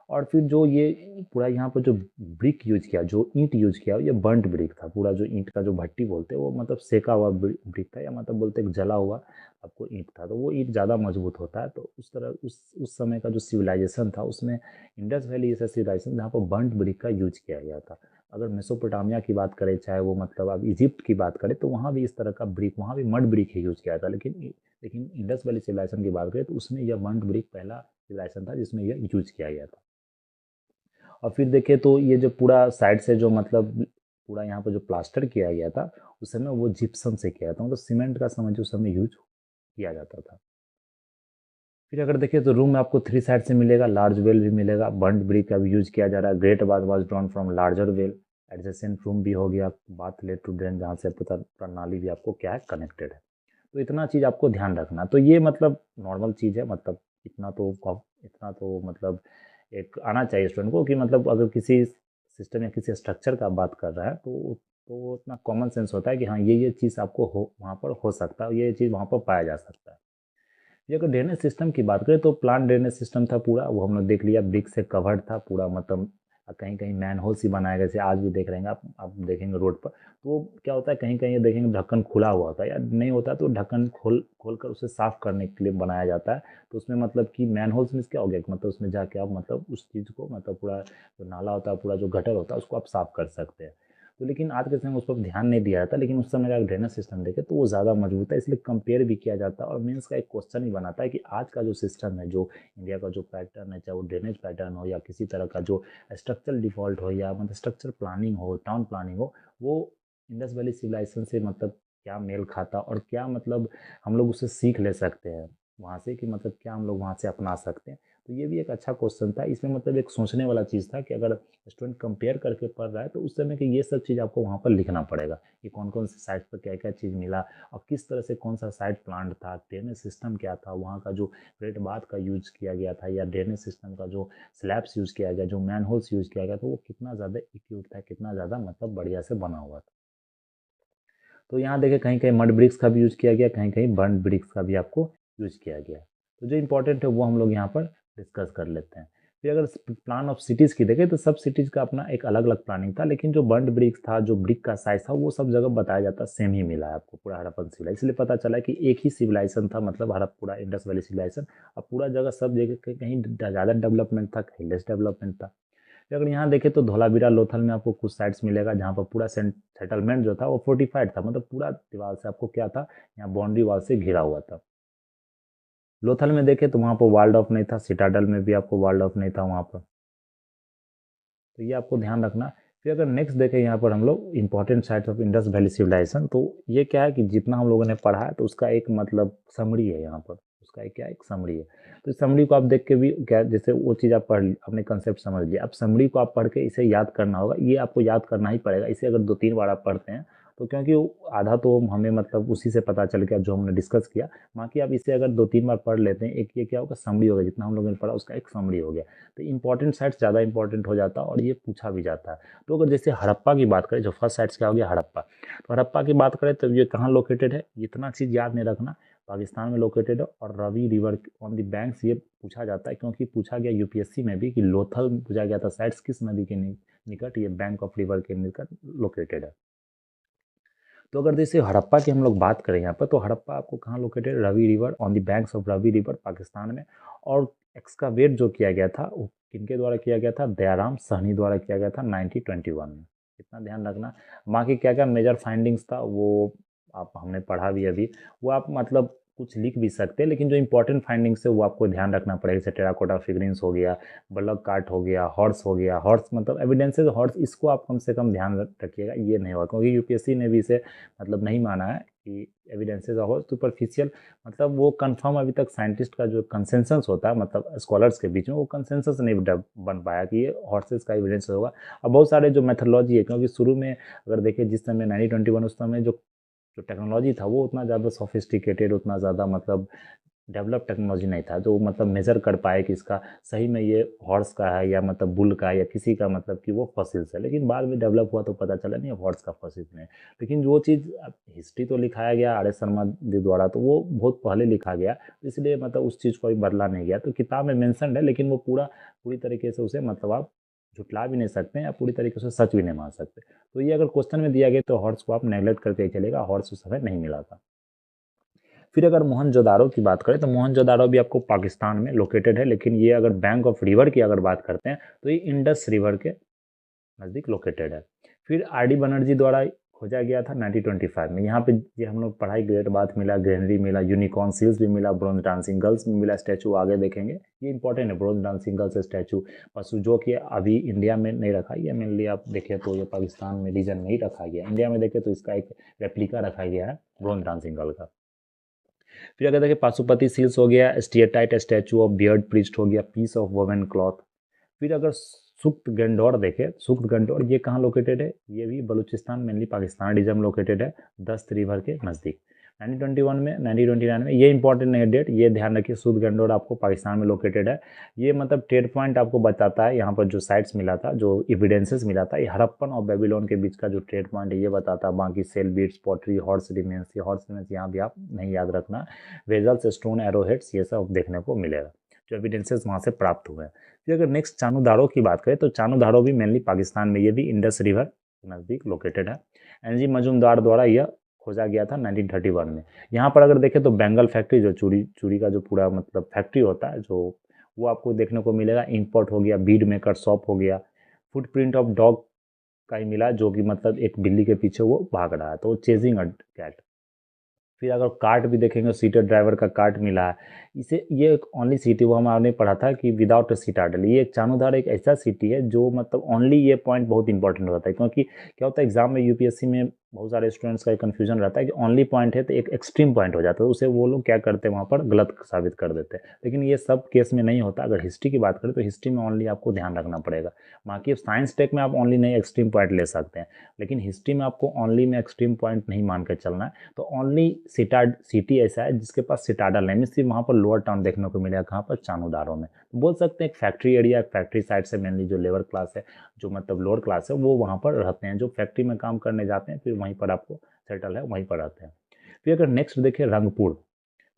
[SPEAKER 1] और फिर जो ये पूरा यहाँ पर जो ब्रिक यूज किया, जो ईंट यूज किया, ये बर्न्ट ब्रिक था। पूरा जो ईंट का जो भट्टी बोलते हैं, वो मतलब सेका हुआ ब्रिक था, या मतलब बोलते हैं जला हुआ आपको ईंट था। तो वो ईंट ज़्यादा मजबूत होता है। तो उस तरह उस समय का जो सिविलाइजेशन था, उसमें इंडस वैली ऐसा सिविलाइजेशन जहाँ पर बर्न्ट ब्रिक का यूज किया गया था। अगर मेसोपोटामिया की बात करें, चाहे वो मतलब आप इजिप्ट की बात करें, तो वहाँ भी इस तरह का ब्रिक, वहाँ भी मड ब्रिक ही यूज किया था। लेकिन इंडस वैली सिविलाइजेशन की बात करें तो उसमें यह बर्न्ट ब्रिक पहला सिविलाइजेशन था जिसमें यह यूज किया गया था। और फिर देखें तो ये जो पूरा साइड से जो मतलब पूरा यहाँ पर जो प्लास्टर किया गया था, उस समय वो जिप्सम से किया था, मतलब सीमेंट का समझ उस समय यूज किया जाता था। फिर अगर देखें तो रूम में आपको थ्री साइड से मिलेगा, लार्ज वेल भी मिलेगा, बर्न्ट ब्रिक का भी यूज किया जा रहा है। Great bath was drawn from larger well. Adjacent room भी हो गया, बाथ लेड टू ड्रेन, जहाँ से प्रणाली भी आपको क्या है, कनेक्टेड है। तो इतना चीज़ आपको ध्यान रखना। तो ये मतलब नॉर्मल चीज़ है, मतलब इतना तो मतलब एक आना चाहिए स्टूडेंट को, कि मतलब अगर किसी सिस्टम या किसी स्ट्रक्चर का बात कर रहा है तो इतना कॉमन सेंस होता है कि हाँ ये चीज़ आपको हो वहाँ पर हो सकता है, ये चीज़ वहाँ पर पाया जा सकता है।
[SPEAKER 2] ये अगर ड्रेनेज सिस्टम की बात करें तो प्लांट ड्रेनेज सिस्टम था पूरा, वो हम लोग देख लिया, ब्रिक से कवर्ड था पूरा, मतलब कहीं कहीं मैन होल्स ही बनाए गए, जैसे आज भी देख रहे हैं आप देखेंगे रोड पर, तो वो क्या होता है, कहीं कहीं ये देखेंगे ढक्कन खुला हुआ होता है या नहीं होता, तो ढक्कन खोल कर उसे साफ करने के लिए बनाया जाता है। तो उसमें मतलब कि मैन होल्स में क्या हो गया कि मतलब उसमें जाके आप मतलब उस चीज़ को मतलब पूरा जो नाला होता है, पूरा जो गटर होता है, उसको आप साफ कर सकते हैं। तो लेकिन आज के समय में उस पर ध्यान नहीं दिया जाता, लेकिन उस समय का ड्रेनेज सिस्टम देखे तो वो ज़्यादा मजबूत है, इसलिए कंपेयर भी किया जाता है, और मेंस का एक क्वेश्चन ही बनाता है कि आज का जो सिस्टम है, जो इंडिया का जो पैटर्न है, चाहे वो ड्रेनेज पैटर्न हो या किसी तरह का जो स्ट्रक्चरल डिफॉल्ट हो या मतलब स्ट्रक्चर प्लानिंग हो, टाउन प्लानिंग हो, वो इंडस वैली सिविलाइजेशन से मतलब क्या मेल खाता, और क्या मतलब हम लोग उससे सीख ले सकते हैं वहाँ से, कि मतलब क्या हम लोग वहाँ से अपना सकते हैं। तो ये भी एक अच्छा क्वेश्चन था, इसमें मतलब एक सोचने वाला चीज़ था कि अगर स्टूडेंट कंपेयर करके पढ़ रहा है तो उस समय की ये सब चीज़ आपको वहाँ पर लिखना पड़ेगा कि कौन कौन से साइट पर क्या क्या चीज़ मिला, और किस तरह से कौन सा साइट प्लांट था, ड्रेनेज सिस्टम क्या था, वहाँ का जो ग्रेट बाथ का यूज किया गया था, या ड्रेनेज सिस्टम का जो स्लैब्स यूज किया गया, जो मैन होल्स यूज किया गया, तो वो कितना ज़्यादा एक्यूट था, कितना ज़्यादा मतलब बढ़िया से बना हुआ था। तो यहाँ देखिए कहीं कहीं मड ब्रिक्स का भी यूज किया गया, कहीं कहीं बर्न ब्रिक्स का भी आपको यूज किया गया। तो जो इंपॉर्टेंट है वो हम लोग यहाँ पर डिस्कस कर लेते हैं। फिर अगर प्लान ऑफ सिटीज़ की देखें तो सब सिटीज़ का अपना एक अलग अलग प्लानिंग था, लेकिन जो बर्न ब्रिक्स था, जो ब्रिक का साइज था, वो सब जगह बताया जाता सेम ही मिला है आपको पूरा हड़प्पन सिविलाइजेशन, इसलिए पता चला कि एक ही सिविलाइजेशन था, मतलब हड़प पूरा इंडस वैली सिविलाइजेशन। अब पूरा जगह सब जगह कहीं ज़्यादा डेवलपमेंट था, कहीं लेस डेवलपमेंट था। फिर अगर यहाँ देखें तो धौलावीरा लोथल में आपको कुछ साइट्स मिलेगा जहाँ पर पूरा सेटलमेंट जो था वो फोर्टिफाइड था, मतलब पूरा दीवार से आपको क्या था, यहाँ बाउंड्री वॉल से घिरा हुआ था। लोथल में देखें तो वहाँ पर वाल्ड ऑफ नहीं था, सिटाडल में भी आपको वाल्ड ऑफ नहीं था वहाँ पर, तो ये आपको ध्यान रखना। फिर अगर नेक्स्ट देखें यहाँ पर हम लोग important sites of Indus valley civilisation, तो ये क्या है कि जितना हम लोगों ने पढ़ा है तो उसका एक मतलब समरी है यहाँ पर, उसका एक क्या एक समरी है। तो इस समरी को आप देख के भी क्या, जैसे वो चीज़ आप पढ़ ली, अपने कंसेप्ट समझ लिया, अब समरी को आप पढ़ के इसे याद करना होगा, ये आपको याद करना ही पड़ेगा, इसे अगर 2-3 बार आप पढ़ते हैं तो, क्योंकि आधा तो हमें मतलब उसी से पता चल गया जो हमने डिस्कस किया, बाकी आप इसे अगर 2-3 बार पढ़ लेते हैं, एक ये क्या होगा समरी होगा, जितना हम लोगों ने पढ़ा उसका एक समरी हो गया, तो इंपॉर्टेंट साइट्स ज़्यादा इंपॉर्टेंट हो जाता है और ये पूछा भी जाता है। तो अगर जैसे हड़प्पा की बात करें, जो फर्स्ट साइट्स क्या हो गया हड़प्पा, तो हड़प्पा की बात करें तो ये कहाँ लोकेटेड है, इतना चीज़ याद नहीं रखना, पाकिस्तान में लोकेटेड है, और Ravi river on the banks, ये पूछा जाता है क्योंकि पूछा गया यूपीएससी में भी कि लोथल पूछा गया था साइट्स किस नदी के निकट, ये बैंक ऑफ रिवर के निकट लोकेटेड है। तो अगर जैसे हड़प्पा की हम लोग बात करें यहाँ पर, तो हड़प्पा आपको कहाँ located, Ravi river on the banks of Ravi river Pakistan में, और एक्सकावेट जो किया गया था वो किनके द्वारा किया गया था, दयाराम सहनी द्वारा किया गया था 1921 में, इतना ध्यान रखना। बाकी क्या क्या मेजर फाइंडिंग्स था वो आप हमने पढ़ा भी अभी, वो आप मतलब कुछ लिख भी सकते हैं, लेकिन जो इंपॉर्टेंट फाइंडिंग्स है वो आपको ध्यान रखना पड़ेगा, जैसे टेराकोटा फिगरिन्स हो गया, बलक काट हो गया, हॉर्स हो गया, हॉर्स मतलब एविडेंसेस हॉर्स, इसको आप कम से कम ध्यान रखिएगा, ये नहीं होगा क्योंकि यूपीएससी ने भी इसे मतलब नहीं माना है कि एविडेंसेस हॉर्स सुपरफिशियल, मतलब वो कंफर्म अभी तक साइंटिस्ट का जो कंसेंसस होता है मतलब स्कॉलर्स के बीच में, वो कंसेंसस नहीं बन पाया कि ये हॉर्सेस का एविडेंस होगा। और बहुत सारे जो मेथोलॉजी है, क्योंकि शुरू में अगर देखें जिस समय 1921 उस समय जो जो टेक्नोलॉजी था वो उतना ज़्यादा सोफिस्टिकेटेड, उतना ज़्यादा मतलब डेवलप टेक्नोलॉजी नहीं था जो मतलब मेजर कर पाए कि इसका सही में ये हॉर्स का है या मतलब बुल का है या किसी का, मतलब कि वो फॉसिल्स है, लेकिन बाद में डेवलप हुआ तो पता चला नहीं हॉर्स का फॉसिल्स नहीं। लेकिन वो चीज़ हिस्ट्री तो लिखाया गया आर एस शर्मा जी द्वारा, तो वो बहुत पहले लिखा गया, इसलिए मतलब उस चीज़ को अभी बदला नहीं गया, तो किताब में मेंशनड है, लेकिन वो पूरी तरीके से उसे मतलब आप झुटला भी नहीं सकते हैं या पूरी तरीके से सच भी नहीं मान सकते। तो ये अगर क्वेश्चन में दिया गया तो हॉर्स को आप नेगलेक्ट करके चलेगा, हॉर्स उस समय नहीं मिला था। फिर अगर मोहनजोदाड़ो की बात करें तो मोहनजोदाड़ो भी आपको पाकिस्तान में लोकेटेड है, लेकिन ये अगर बैंक ऑफ रिवर की अगर बात करते हैं तो ये इंडस रिवर के नज़दीक लोकेटेड है। फिर आर डी बनर्जी द्वारा खोजा गया था 1925 में, यहाँ पे ये हम लोग पढ़ाई ग्रेट बात मिला, ग्रेनरी मिला, यूनिकॉर्न सील्स भी मिला, ब्रोंज डांसिंग गर्ल्स भी मिला, स्टैचू आगे देखेंगे, ये इंपॉर्टेंट है ब्रोंज डांसिंग गर्ल्स स्टैचू पशु, जो कि अभी इंडिया में नहीं रखा गया, मेनली आप देखें तो ये पाकिस्तान में रीजन में ही रखा गया, इंडिया में देखें तो इसका एक रेप्लिका रखा गया है ब्रोंज डांसिंग गर्ल का। फिर अगर देखें पाशुपति सील्स हो गया, स्टियटाइट स्टैचू ऑफ बियर्ड प्रीस्ट हो गया, पीस ऑफ वोवेन क्लॉथ। फिर अगर सुख्त गंडौर देखें, सुख्त गंडौर ये कहाँ लोकेटेड है, ये भी Baluchistan mainly Pakistan region located है, दस्त रिवर के नज़दीक। 1921 में, 1929 में, ये इंपॉर्टेंट नहीं है डेट, ये ध्यान रखिए। सूदगंडोर आपको पाकिस्तान में लोकेटेड है। ये मतलब ट्रेड पॉइंट आपको बताता है, यहाँ पर जो साइट्स मिला था, जो एविडेंसेस मिला था, ये हड़प्पन और बेबीलोन के बीच का जो ट्रेड पॉइंट है ये बताता है। बाकी shell beads, pottery, horse remains, ये हॉर्स रिमेन्स यहाँ भी आप नहीं याद रखना। वेजल्स, स्टोन, एरोहेड्स, ये सब देखने को मिलेगा जो एविडेंसेस वहाँ से प्राप्त हुए हैं। फिर अगर नेक्स्ट चानुदारो की बात करें तो चानुदारो भी मेनली पाकिस्तान में, ये भी इंडस रिवर के नज़दीक लोकेटेड है। एनजी मजूमदार द्वारा यह खोजा गया था 1931 में। यहाँ पर अगर देखें तो बेंगल फैक्ट्री, जो चूड़ी चूड़ी का जो पूरा मतलब फैक्ट्री होता है, जो वो आपको देखने को मिलेगा। इंपोर्ट हो गया, बीड मेकर शॉप हो गया, फुटप्रिंट ऑफ डॉग का ही मिला, जो कि मतलब एक बिल्ली के पीछे वो भाग रहा है, तो चेजिंग अ कैट। फिर अगर कार्ट भी देखेंगे, सीटर ड्राइवर का कार्ट मिला है। इसे ये एक ओनली सिटी, वो हमने पढ़ा था कि विदाउट अ सिटाडल, ये एक चानुधार एक ऐसा सिटी है जो मतलब ओनली, ये पॉइंट बहुत इंपॉर्टेंट होता है, क्योंकि क्या होता है एग्जाम में, यूपीएससी में बहुत सारे स्टूडेंट्स का कन्फ्यूजन रहता है कि ओनली पॉइंट है तो एक एक्सट्रीम पॉइंट हो जाता है, उसे वो लोग क्या करते हैं वहाँ पर गलत साबित कर देते हैं। लेकिन ये सब केस में नहीं होता। अगर हिस्ट्री की बात करें तो हिस्ट्री में ओनली आपको ध्यान रखना पड़ेगा। बाकी साइंस टेक में आप ओनली नहीं एक्सट्रीम पॉइंट ले सकते हैं, लेकिन हिस्ट्री में आपको ओनली में एक्सट्रीम पॉइंट नहीं मान कर चलना है। तो ओनली सिटी ऐसा है जिसके पास सिटाडल नहीं, सिर्फ वहाँ पर लोअर टाउन देखने को मिलेगा, कहाँ पर, चानुदारो में। तो बोल सकते हैं एक फैक्ट्री एरिया, फैक्ट्री साइड से मेनली जो लेबर क्लास है, जो मतलब लोअर क्लास है, वो वहाँ पर रहते हैं, जो फैक्ट्री में काम करने जाते हैं, फिर वहीं पर आपको सेटल है, वहीं पर रहते हैं। फिर अगर नेक्स्ट देखें रंगपुर,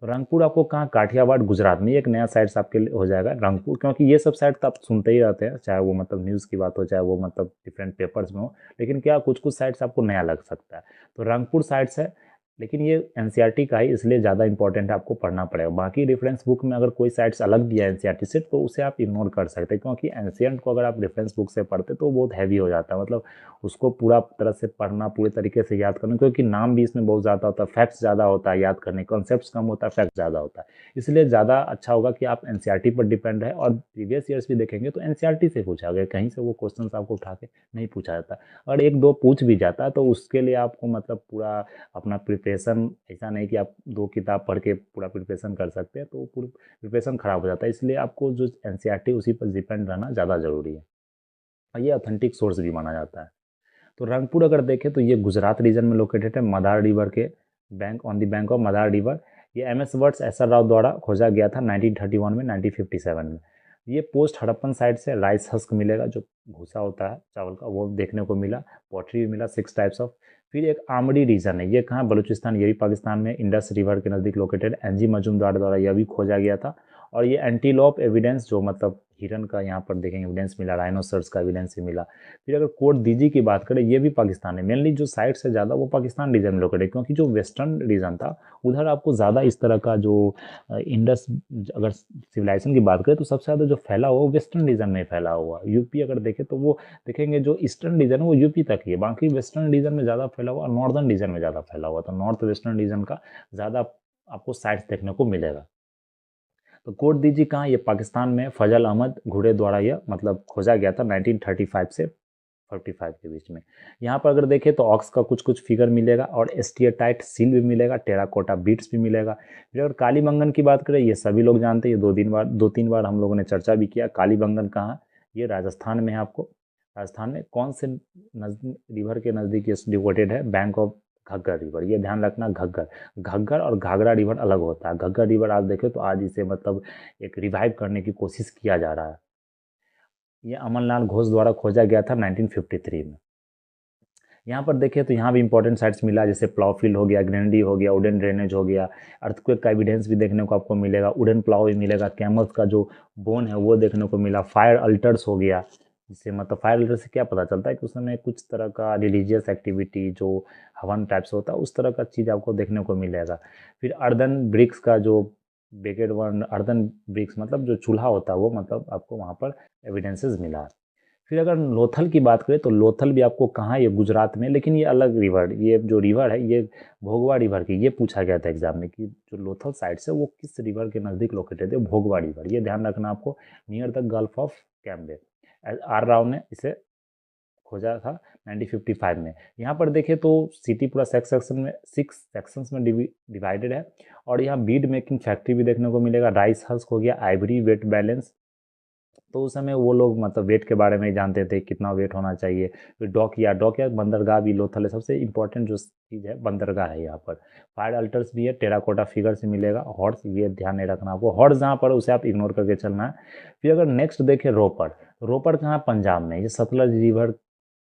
[SPEAKER 2] तो रंगपुर आपको कहाँ, काठियावाड़, गुजरात में। एक नया साइट्स आपके लिए हो जाएगा रंगपुर, क्योंकि ये सब साइट तो आप सुनते ही रहते हैं, चाहे वो मतलब न्यूज़ की बात हो, चाहे वो मतलब डिफरेंट पेपर्स में हो। लेकिन क्या कुछ कुछ साइट्स आपको नया लग सकता है, तो रंगपुर साइट्स है। लेकिन ये एनसीईआरटी का ही, इसलिए ज़्यादा इंपॉर्टेंट है, आपको पढ़ना पड़ेगा। बाकी रेफरेंस बुक में अगर कोई साइट्स अलग दिया है एनसीईआरटी से, तो उसे आप इग्नोर कर सकते हैं, क्योंकि एंशिएंट को अगर आप रेफरेंस बुक से पढ़ते तो बहुत हैवी हो जाता है, मतलब उसको पूरा तरह से पढ़ना, पूरे तरीके से याद करना, क्योंकि नाम भी इसमें बहुत ज़्यादा होता है, फैक्ट्स ज़्यादा होता है याद करने, कॉन्सेप्ट्स कम होता है, फैक्ट ज़्यादा होता है। इसलिए ज़्यादा अच्छा होगा कि आप एनसीईआरटी पर डिपेंड रहे, और प्रीवियस ईयर्स भी देखेंगे तो एनसीईआरटी से पूछा गया, कहीं से वो क्वेश्चन आपको उठा के नहीं पूछा जाता। और एक दो पूछ भी जाता है तो उसके लिए आपको मतलब पूरा अपना प्रिपरेशन, ऐसा नहीं कि आप दो किताब पढ़ के पूरा प्रिपरेशन कर सकते हैं, तो पूरी प्रिपरेशन खराब हो जाता है। इसलिए आपको जो एनसीईआरटी उसी पर डिपेंड रहना ज़्यादा ज़रूरी है, और ये ऑथेंटिक सोर्स भी माना जाता है। तो रंगपुर अगर देखें तो ये गुजरात रीजन में लोकेटेड है, मदार रिवर के bank, on the bank of Madar river. ये एम एस वर्ड्स एसआर राव द्वारा खोजा गया था 1931 में, 1957 में। ये पोस्ट हड़प्पन साइड से राइस हस्क मिलेगा, जो भूसा होता है चावल का, वो देखने को मिला। पॉटरी भी मिला 6 टाइप्स ऑफ। फिर एक आमड़ी रीजन है, ये कहाँ, बलूचिस्तान, ये भी पाकिस्तान में, इंडस रिवर के नज़दीक लोकेटेड। एनजी मजूमदार द्वारा यह भी खोजा गया था। और ये एंटीलोप एविडेंस, जो मतलब हिरन का यहाँ पर देखेंगे एविडेंस मिला, राइनोसर्स का एविडेंस भी मिला। फिर अगर कोट दीजी की बात करें, ये भी पाकिस्तान है। मेनली जो साइड से ज़्यादा वो पाकिस्तान रीजन में लोकेटेड है, क्योंकि जो वेस्टर्न रीजन था उधर आपको ज़्यादा इस तरह का जो इंडस, अगर सिविलाइजेशन की बात करें तो सबसे ज़्यादा जो फैला हुआ वो वेस्टर्न रीजन में फैला हुआ। यूपी अगर देखें तो वो देखेंगे जो ईस्टर्न रीजन है वो यूपी तक ही है, बाकी वेस्टर्न रीजन में ज़्यादा फैला हुआ, नॉर्दर्न रीजन में ज़्यादा फैला हुआ। तो नॉर्थ वेस्टर्न रीजन का ज़्यादा आपको साइट्स देखने को मिलेगा। तो कोट दीजिए कहाँ, ये पाकिस्तान में फजल अहमद घुरे द्वारा यह मतलब खोजा गया था 1935 से 45 के बीच में। यहाँ पर अगर देखें तो ऑक्स का कुछ कुछ फिगर मिलेगा, और एस्टियटाइट सील भी मिलेगा, टेराकोटा बीट्स भी मिलेगा। फिर अगर कालीबंगन की बात करें, ये सभी लोग जानते हैं, ये दो तीन बार हम लोगों ने चर्चा भी किया। कालीबंगन कहाँ, ये राजस्थान में है। आपको राजस्थान में कौन से रिवर के नज़दीक ये डिवोटेड है, बैंक ऑफ घग्गर रिवर, ये ध्यान रखना। घग्गर, घग्गर और घाघरा रिवर अलग होता है। घग्गर रिवर आप देखें तो आज इसे मतलब एक रिवाइव करने की कोशिश किया जा रहा है। ये अमरलाल घोष द्वारा खोजा गया था 1953 में। यहाँ पर देखें तो यहाँ भी इंपॉर्टेंट साइट्स मिला, जैसे प्लाव फील्ड हो गया, ग्रेनडी हो गया, वुडन ड्रेनेज हो गया। अर्थक्वेक का एविडेंस भी देखने को आपको मिलेगा, वुडन प्लाव भी मिलेगा, कैमल्स का जो बोन है वो देखने को मिला। फायर अल्टर्स हो गया, जिससे मतलब फायर अल्टर से क्या पता चलता है कि उस समय कुछ तरह का रिलीजियस एक्टिविटी, जो हवन टाइप से होता है, उस तरह का चीज़ आपको देखने को मिलेगा। फिर अर्दन ब्रिक्स का जो बेकेड वन, अर्दन ब्रिक्स मतलब जो चूल्हा होता है वो मतलब आपको वहाँ पर एविडेंसेस मिला। फिर अगर लोथल की बात करें तो लोथल भी आपको कहाँ, ये गुजरात में, लेकिन ये अलग रिवर, ये जो रिवर है ये भोगवा रिवर की, ये पूछा गया था एग्जाम में कि जो लोथल साइड से वो किस रिवर के नज़दीक लोकेटेड है, भोगवा रिवर, ये ध्यान रखना आपको, near the gulf of Cambay. R Rao ने इसे खोजा था 1955 में। यहाँ पर देखें तो सिटी पूरा सिक्स सेक्शंस में डिवाइडेड है, और यहाँ बीड मेकिंग फैक्ट्री भी देखने को मिलेगा, राइस हस्क हो गया, आइवरी वेट बैलेंस, तो उस समय वो लोग मतलब वेट के बारे में ही जानते थे, कितना वेट होना चाहिए। फिर डॉकयार्ड बंदरगाह भी लोथल है, सबसे इंपॉर्टेंट जो चीज़ है बंदरगाह है यहाँ पर। फायर अल्टर्स भी है, टेराकोटा फिगर से मिलेगा। हॉर्स, ये ध्यान नहीं रखना आपको, हॉर्स जहाँ पर उसे आप इग्नोर करके चलना है। फिर अगर नेक्स्ट देखें रोपड़, रोपड़ कहाँ, पंजाब में, ये सतलज रिवर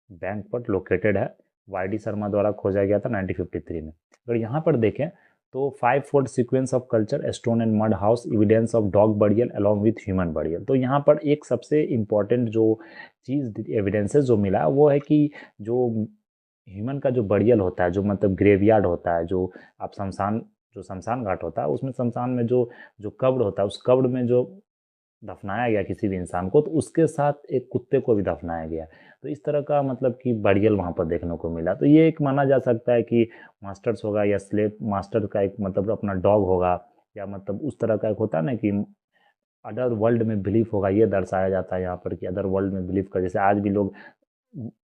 [SPEAKER 2] बैंक पर लोकेटेड है। वाई डी शर्मा द्वारा खोजा गया था 1953 में। अगर यहाँ पर देखें तो 5 fold sequence of culture, stone and mud house, evidence of dog burial along with human burial. तो यहाँ पर एक सबसे इम्पॉर्टेंट जो चीज़ एविडेंसेस जो मिला वो है कि जो ह्यूमन का जो बरियल होता है, जो मतलब ग्रेवयार्ड होता है, जो आप शमशान, जो शमशान घाट होता है उसमें, शमशान में जो जो कब्र होता है, उस कब्र में जो दफनाया गया किसी भी इंसान को, तो उसके साथ एक कुत्ते को भी दफनाया गया। तो इस तरह का मतलब कि बरियल वहाँ पर देखने को मिला। तो ये एक माना जा सकता है कि मास्टर्स होगा या स्लेव मास्टर का एक मतलब अपना डॉग होगा, या मतलब उस तरह का एक होता है ना कि अदर वर्ल्ड में बिलीफ होगा, ये दर्शाया जाता है यहाँ पर कि अदर वर्ल्ड में बिलीव कर, जैसे आज भी लोग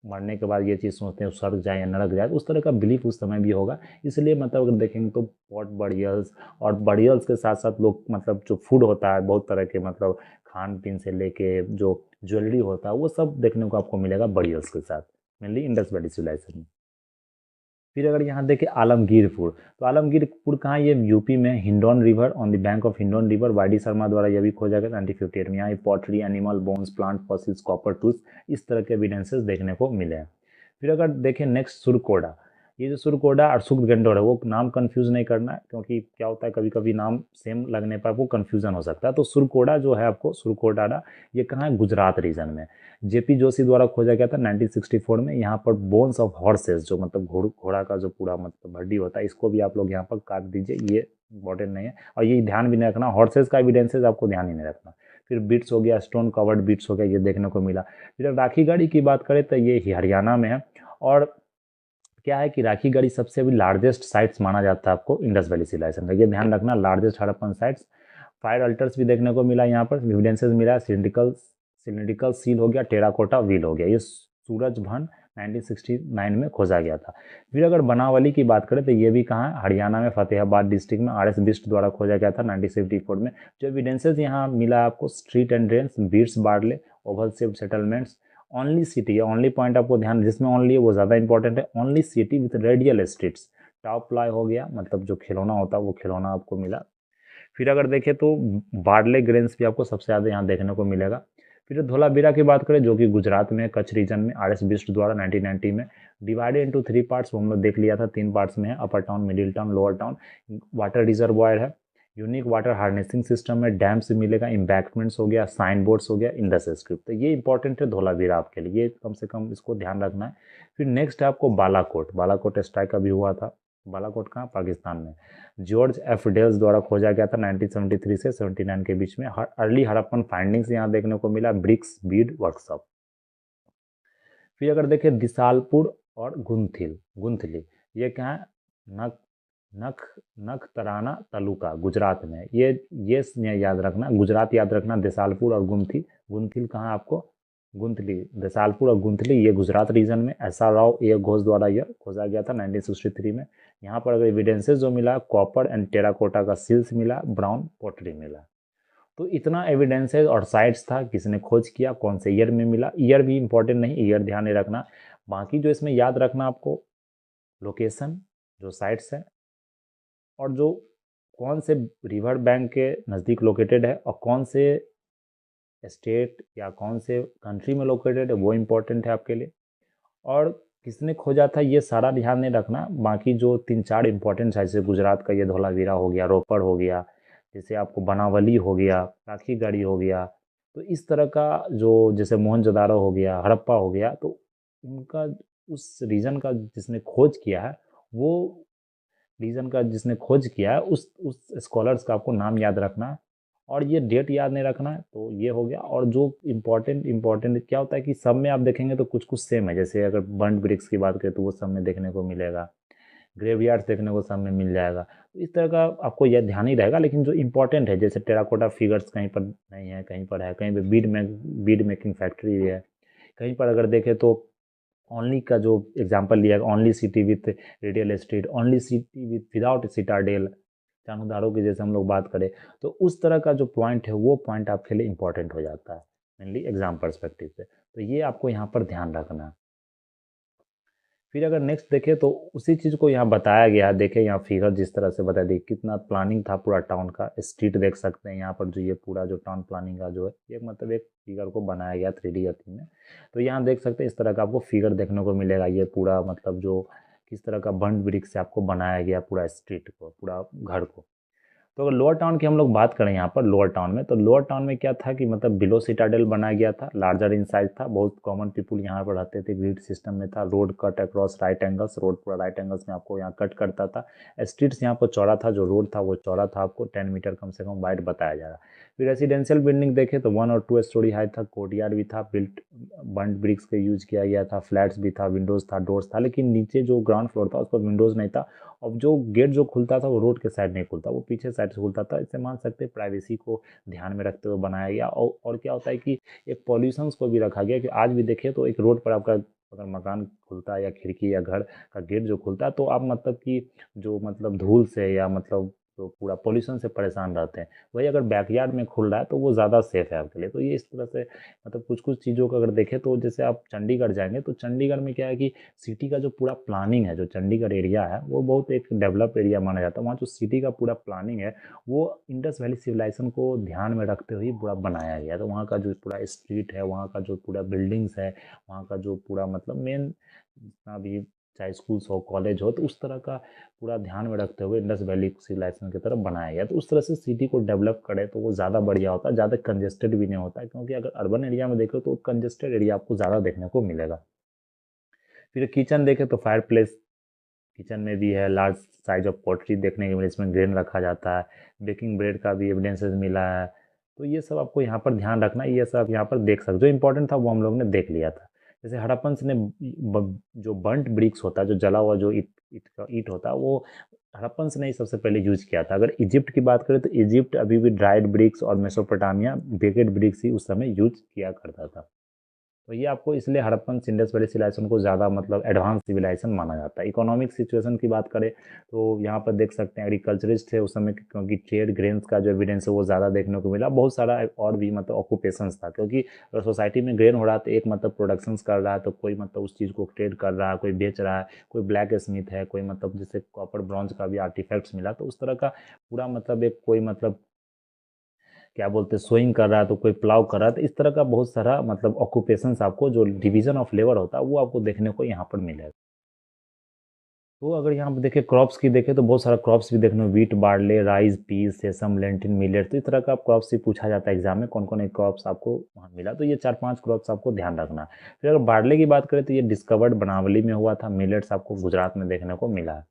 [SPEAKER 2] मरने के बाद ये चीज़ सोचते हैं स्वर्ग जाए या नरक जाए, उस तरह का बिलीफ उस समय भी होगा। इसलिए मतलब अगर देखेंगे तो पॉट बरियल्स, और बरियल्स के साथ साथ लोग मतलब जो फूड होता है बहुत तरह के, मतलब खान पीन से लेके जो ज्वेलरी होता है वो सब देखने को आपको मिलेगा बरियल्स के साथ, मेनली इंडस वैली सिविलाइजेशन में। फिर अगर यहाँ देखें आलमगीरपुर, तो आलमगीरपुर कहाँ, ये यूपी में, Hindon river, on the bank of Hindon river, Y D Sharma द्वारा यह भी खोजा गया 1958 में। यहाँ pottery, animal bones, plant fossils, copper tools, इस तरह के एविडेंसेस देखने को मिले हैं। फिर अगर देखें नेक्स्ट सुरकोडा, ये जो सुरकोडा और सुखगंडोर है वो नाम कंफ्यूज नहीं करना है, क्योंकि क्या होता है कभी कभी नाम सेम लगने पर वो कंफ्यूजन हो सकता है। तो सुरकोडा जो है आपको, सुरकोडाडा, ये कहाँ है, गुजरात रीजन में। जेपी जोशी द्वारा खोजा गया था 1964 में। यहाँ पर बोन्स ऑफ हॉर्सेस, जो मतलब घोड़ा का जो पूरा मतलब हड्डी होता है, इसको भी आप लोग यहाँ पर काट दीजिए, ये इंपॉर्टेंट नहीं है। और ये ध्यान भी नहीं रखना, हॉर्सेस का एविडेंसेस आपको ध्यान ही नहीं रखना। फिर बीट्स हो गया, स्टोन कवर्ड बीट्स हो गया, ये देखने को मिला। फिर राखी गढ़ी की बात करें तो ये हरियाणा में है। और क्या है कि राखी गढ़ी सबसे अभी लार्जेस्ट साइट्स माना जाता है आपको इंडस वैली सिविलाइजेशन का, ये ध्यान रखना, largest Harappan sites. Fire altars भी देखने को मिला, यहाँ पर एविडेंसेस मिला, सिलिंड्रिकल सील हो गया, टेराकोटा व्हील हो गया, ये सूरज भन 1969 में खोजा गया था। फिर अगर बनावली की बात करें तो ये भी कहाँ है, हरियाणा में, फतेहाबाद डिस्ट्रिक्ट में, RS बिस्ट द्वारा खोजा गया था 1974 में। जो एविडेंसेस यहाँ मिला आपको, street and drains, beads barley, oval shape settlements, only city है, ओनली पॉइंट आपको ध्यान जिसमें ओनली है वो ज़्यादा इंपॉर्टेंट है, only city with radial streets. Top ply हो गया, मतलब जो खिलौना होता है वो खिलौना आपको मिला। फिर अगर देखें तो बार्ले ग्रेन्स भी आपको सबसे ज़्यादा यहाँ देखने को मिलेगा। फिर धोलावीरा की बात करें जो कि गुजरात में, कच्छ रीजन में, RS बिस्ट द्वारा 1990 में डिवाइडेड इनटू 3 पार्ट्स, वो हम लोग देख लिया था, 3 पार्ट्स में है, upper town, middle town, lower town. Water reservoir है, यूनिक वाटर हार्नेसिंग सिस्टम है, डैम से मिलेगा, इम्बैंकमेंट्स हो गया, साइन बोर्ड्स हो गया, इंडस स्क्रिप्ट। तो ये इंपॉर्टेंट है धोलावीरा आपके लिए, ये कम से कम इसको ध्यान रखना है। फिर नेक्स्ट है आपको बालाकोट, बालाकोट स्ट्राइक अभी हुआ था, बालाकोट कहाँ, पाकिस्तान में। जॉर्ज एफ डेल्स द्वारा खोजा गया था 1973 से 79 के बीच में। अर्ली हड़प्पन फाइंडिंग्स यहाँ देखने को मिला, ब्रिक्स बीड वर्कशॉप। फिर अगर देखें दिसालपुर और गुंथली, ये क्या है, नख नख नखतराना तालुका, गुजरात में। ये याद रखना, गुजरात याद रखना, दिसालपुर और गुंथिल कहाँ आपको, गुंथली, दिसालपुर और गुंथली, ये गुजरात रीजन में। ऐसा राव ए घोष द्वारा यह खोजा गया था 1963 में। यहाँ पर अगर एविडेंसेस जो मिला, कॉपर एंड टेराकोटा का सील्स मिला, ब्राउन पोटरी मिला। तो इतना एविडेंसेस और साइट्स था, किसने खोज किया, कौन से ईयर में मिला, ईयर भी इंपॉर्टेंट नहीं, ईयर ध्यान नहीं रखना। बाकी जो इसमें याद रखना आपको, लोकेशन, जो साइट्स है, और जो कौन से रिवर बैंक के नज़दीक लोकेटेड है, और कौन से स्टेट या कौन से कंट्री में लोकेटेड है, वो इम्पोर्टेंट है आपके लिए। और किसने खोजा था ये सारा ध्यान नहीं रखना। बाकी जो 3-4 इंपॉर्टेंट है, जैसे गुजरात का ये धौलावीरा हो गया, रोपड़ हो गया, जैसे आपको बनावली हो गया, राखी गढ़ी हो गया, तो इस तरह का जो, जैसे मोहनजोदारो हो गया, हड़प्पा हो गया, तो उनका उस रीजन का जिसने खोज किया है, वो रीजन का जिसने खोज किया है उस स्कॉलर्स का आपको नाम याद रखना है, और ये डेट याद नहीं रखना है। तो ये हो गया। और जो इम्पोर्टेंट क्या होता है कि सब में आप देखेंगे तो कुछ कुछ सेम है, जैसे अगर बर्न्ड ब्रिक्स की बात करें तो वो सब में देखने को मिलेगा, ग्रेवयार्ड्स देखने को सब में मिल जाएगा। तो इस तरह का आपको यह ध्यान ही रहेगा। लेकिन जो इंपॉर्टेंट है, जैसे टेराकोटा फिगर्स कहीं पर नहीं है, कहीं पर है, कहीं पर बीड मेकिंग फैक्ट्री है, कहीं पर अगर देखें तो ओनली का जो एग्जांपल लिया, only city with radial street, only city with without citadel, Chanhudaro की जैसे हम लोग बात करें, तो उस तरह का जो पॉइंट है वो पॉइंट आपके लिए इंपॉर्टेंट हो जाता है। मेनली एग्जाम पर्सपेक्टिव से। तो ये आपको यहाँ पर ध्यान रखना है। फिर अगर नेक्स्ट देखें तो उसी चीज़ को यहाँ बताया गया है। देखें यहाँ फिगर जिस तरह से बता दी, कितना प्लानिंग था पूरा टाउन का। स्ट्रीट देख सकते हैं यहाँ पर, जो ये पूरा जो टाउन प्लानिंग का जो है, ये मतलब एक फिगर को बनाया गया 3D गति में। तो यहाँ देख सकते हैं इस तरह का आपको फिगर देखने को मिलेगा। ये पूरा मतलब जो किस तरह का बंद ब्रिक से आपको बनाया गया पूरा स्ट्रीट को, पूरा घर को। तो अगर लोअर टाउन की हम लोग बात करें यहाँ पर, लोअर टाउन में, तो लोअर टाउन में क्या था कि मतलब बिलो सिटाडेल बनाया गया था, लार्जर इन साइज था, बहुत कॉमन पीपुल यहाँ पर रहते थे, ग्रिड सिस्टम में था, road cut across right angles, road पूरा राइट एंगल्स में आपको यहाँ कट करता था। स्ट्रीट्स यहाँ पर चौड़ा था, जो रोड था वो चौड़ा था, आपको 10 मीटर कम से कम वाइड बताया जा रहा। फिर रेसिडेंशियल बिल्डिंग देखे तो 1 और 2 स्टोरी हाइट था, कोर्टयार्ड भी था, बिल्ट बंड ब्रिक्स का यूज किया गया था, फ्लैट्स भी था, विंडोज था, डोर्स था, लेकिन नीचे जो ग्राउंड फ्लोर था उस पर विंडोज नहीं था। अब जो गेट जो खुलता था वो रोड के साइड नहीं खुलता, वो पीछे साइड से खुलता था। इससे मान सकते हैं प्राइवेसी को ध्यान में रखते हुए बनाया गया। और क्या होता है कि एक पॉल्यूशंस को भी रखा गया कि आज भी देखें तो एक रोड पर आपका अगर मकान खुलता है या खिड़की या घर का गेट जो खुलता है, तो आप मतलब कि जो मतलब धूल से या मतलब तो पूरा पॉल्यूशन से परेशान रहते हैं। वही अगर बैकयार्ड में खुल रहा है तो वो ज़्यादा सेफ है आपके लिए। तो ये इस तरह से मतलब कुछ कुछ चीज़ों को अगर देखें तो जैसे आप चंडीगढ़ जाएंगे तो चंडीगढ़ में क्या है कि सिटी का जो पूरा प्लानिंग है, जो चंडीगढ़ एरिया है वो बहुत एक डेवलप एरिया माना जाता है। वहाँ जो सिटी का पूरा प्लानिंग है वो इंडस वैली सिविलाइजेशन को ध्यान में रखते हुए पूरा बनाया गया। तो वहाँ का जो पूरा स्ट्रीट है, वहाँ का जो पूरा बिल्डिंग्स है, वहाँ का जो पूरा मतलब मेन जितना भी चाहे स्कूल्स हो कॉलेज हो, तो उस तरह का पूरा ध्यान में रखते हुए इंडस वैली सिविलाइजेशन की तरफ बनाया गया। तो उस तरह से सिटी को डेवलप करे तो वो ज़्यादा बढ़िया होता है, ज़्यादा कंजेस्टेड भी नहीं होता है, क्योंकि अगर अर्बन एरिया में देखो तो कंजेस्टेड एरिया आपको ज़्यादा देखने को मिलेगा। फिर किचन देखें तो फायर प्लेस किचन में भी है, लार्ज साइज ऑफ पॉटरी देखने को मिले, इसमें ग्रेन रखा जाता है, बेकिंग ब्रेड का भी एविडेंसेस मिला है। तो ये सब आपको यहाँ पर ध्यान रखना है, ये सब आप यहाँ पर देख सकते, जो इंपॉर्टेंट था वो हम लोग ने देख लिया था। जैसे हड़प्पन्स ने जो बर्न्ट ब्रिक्स होता है, जो जला हुआ जो ईट होता है, वो हड़प्पन्स ने ही सबसे पहले यूज किया था। अगर इजिप्ट की बात करें तो इजिप्ट अभी भी ड्राइड ब्रिक्स और मेसोपोटामिया बेकेड ब्रिक्स ही उस समय यूज किया करता था। तो ये आपको इसलिए हड़प्पन इंडस वैली सिविलाइजेशन को ज़्यादा मतलब एडवांस सिविलाइजेशन माना जाता है। इकोनॉमिक सिचुएशन की बात करें तो यहाँ पर देख सकते हैं एग्रीकल्चरिस्ट थे उस समय, क्योंकि ट्रेड ग्रेन्स का जो एविडेंस है वो ज़्यादा देखने को मिला। बहुत सारा और भी मतलब ऑक्यूपेशंस था, क्योंकि अगर सोसाइटी में ग्रेन हो रहा है तो एक मतलब प्रोडक्शंस कर रहा है, तो कोई मतलब उस चीज़ को ट्रेड कर रहा है, कोई बेच रहा है, कोई ब्लैक स्मिथ है, कोई मतलब जैसे कॉपर ब्रॉन्ज का भी आर्टिफैक्ट्स मिला, तो उस तरह का पूरा मतलब एक कोई मतलब क्या बोलते हैं सोइंग कर रहा है, तो कोई प्लाव कर रहा है। तो इस तरह का बहुत सारा मतलब ऑक्यूपेशंस आपको जो डिवीजन ऑफ लेबर होता है वो आपको देखने को यहाँ पर मिलेगा। तो अगर यहाँ पर देखें क्रॉप्स की देखें तो बहुत सारा क्रॉप्स भी देखने को, wheat, barley, rice, peas, sesame, lentil, millet, तो इस तरह का क्रॉप्स भी पूछा जाता है एग्जाम में, कौन कौन एक क्रॉप्स आपको वहाँ मिला। तो ये 4-5 क्रॉप्स आपको ध्यान रखना है। फिर अगर बार्ले की बात करें तो ये डिस्कवर्ड बनावली में हुआ था, मिलेट्स आपको गुजरात में देखने को मिला है,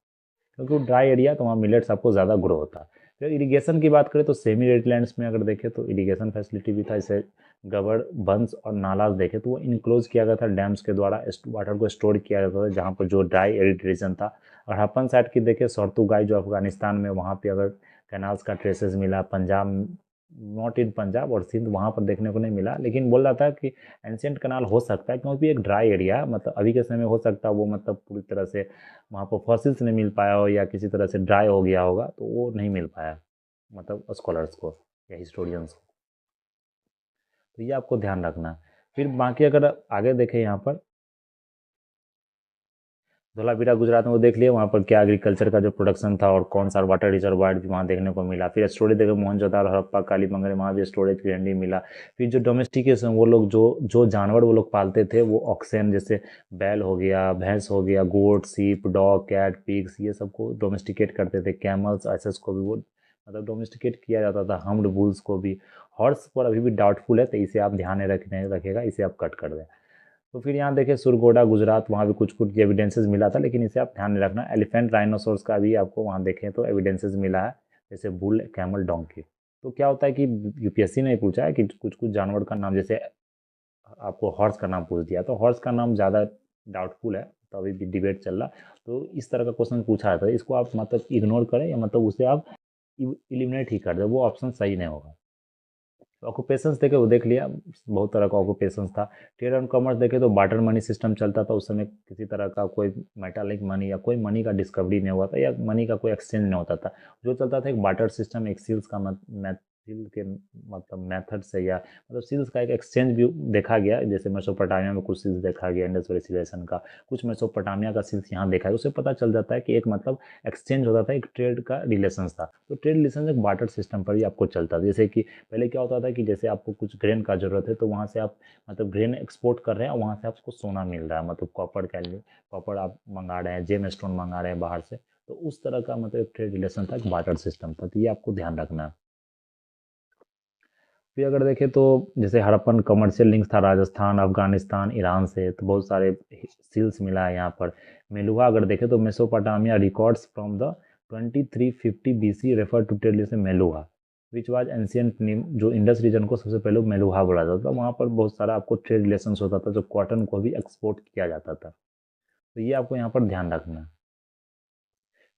[SPEAKER 2] क्योंकि वो ड्राई एरिया तो वहाँ मिलेट्स आपको ज़्यादा ग्रो होता है। फिर इरिगेशन की बात करें तो सेमी वेटलैंड्स में अगर देखें तो इरिगेशन फैसिलिटी भी था, जैसे गबर बंस और नालाज देखे तो वो इनक्लोज किया गया था, डैम्स के द्वारा वाटर को स्टोर किया जाता था जहाँ पर जो ड्राई एरिड रीजन था। और हपन साइड की देखें सरतुगाई जो अफगानिस्तान में, वहाँ पे अगर कैनाल्स का ट्रेसेस मिला, पंजाब, नॉट इन पंजाब और सिंध, वहाँ पर देखने को नहीं मिला, लेकिन बोल रहा था कि एंशियंट कनाल हो सकता है, क्योंकि एक ड्राई एरिया है, मतलब अभी के समय में हो सकता है वो मतलब पूरी तरह से वहाँ पर फॉसिल्स नहीं मिल पाया हो या किसी तरह से ड्राई हो गया होगा, तो वो नहीं मिल पाया मतलब स्कॉलर्स को या हिस्टोरियंस को। तो ये आपको ध्यान रखना है। फिर बाकी अगर आगे देखें यहाँ पर धोलावीरा गुजरात में, वो देख लिए वहाँ पर क्या एग्रीकल्चर का जो प्रोडक्शन था और कौन सा वाटर रिजर्वायर भी वहाँ देखने को मिला। फिर स्टोरेज देखे मोहनजोदारो, हड़प्पा, कालीबंगन, वहाँ भी स्टोरेज ग्रैंडी मिला। फिर जो डोमेस्टिकेशन, वो लोग जो जो जानवर वो लोग पालते थे, वो ऑक्सेन जैसे बैल हो गया, भैंस हो गया, गोट, सीप, डॉग, कैट, पिग्स, ये सबको डोमेस्टिकेट करते थे। कैमल्स, ऐसेस को भी वो मतलब डोमेस्टिकेट किया जाता था, हम्ड बुल्स को भी। हॉर्स पर अभी भी डाउटफुल है, तो इसे आप ध्यान में रखेगा, इसे आप कट कर दें। तो फिर यहाँ देखिए सुरगोडा गुजरात, वहाँ भी कुछ कुछ एविडेंसेस मिला था, लेकिन इसे आप ध्यान में रखना। एलिफेंट, राइनोसोर्स का भी आपको वहाँ देखें तो एविडेंसेस मिला है, जैसे बुल, कैमल, डोंकी। तो क्या होता है कि यूपीएससी ने पूछा है कि कुछ कुछ जानवर का नाम, जैसे आपको हॉर्स का नाम पूछ दिया, तो हॉर्स का नाम ज़्यादा डाउटफुल है, तो अभी भी डिबेट चल रहा। तो इस तरह का क्वेश्चन पूछा जाता है, इसको आप मतलब इग्नोर करें या मतलब उसे आप इलिमिनेट ही कर दें, वो ऑप्शन सही नहीं होगा। ऑक्यूपेशंस देखे वो देख लिया, बहुत तरह का ऑक्यूपेशंस था। ट्रेड एंड कॉमर्स देखे तो बार्टर मनी सिस्टम चलता था उस समय, किसी तरह का कोई मेटालिक मनी या कोई मनी का डिस्कवरी नहीं हुआ था या मनी का कोई एक्सचेंज नहीं होता था। जो चलता था एक बार्टर सिस्टम, एक सील्स का सील के मतलब मेथड से या मतलब सील्स का एक एक्सचेंज भी देखा गया, जैसे मेसोपोटामिया में कुछ सील्स देखा गया इंडस वैली सिविलाइजेशन का, कुछ मेसोपोटामिया का सील्स यहाँ देखा है। उससे पता चल जाता है कि एक मतलब एक्सचेंज होता था, एक ट्रेड का रिलेशन था। तो ट्रेड रिलेशन एक बार्टर सिस्टम पर ही आपको चलता था। जैसे कि पहले क्या होता था कि जैसे आपको कुछ ग्रेन का जरूरत है तो वहाँ से आप मतलब ग्रेन एक्सपोर्ट कर रहे हैं और वहाँ से आपको सोना मिल रहा है, मतलब कॉपर का कॉपर आप मंगा रहे हैं, जेम स्टोन मंगा रहे हैं बाहर से। तो उस तरह का मतलब एक ट्रेड रिलेशन था, एक बार्टर सिस्टम था। तो ये आपको ध्यान रखना है। फिर अगर देखें तो जैसे हड़प्पन कमर्शियल लिंक्स था राजस्थान, अफगानिस्तान, ईरान से, तो बहुत सारे सील्स मिला है यहाँ पर। मेलुहा अगर देखें तो Mesopotamia records from the 2350 BC refer to trade से Meluhha which was ancient name, जो इंडस रीजन को सबसे पहले मेलुहा बोला जाता था। वहाँ पर बहुत सारा आपको ट्रेड रिलेशन होता था, जो कॉटन को भी एक्सपोर्ट किया जाता था। तो ये आपको यहाँ पर ध्यान रखना है।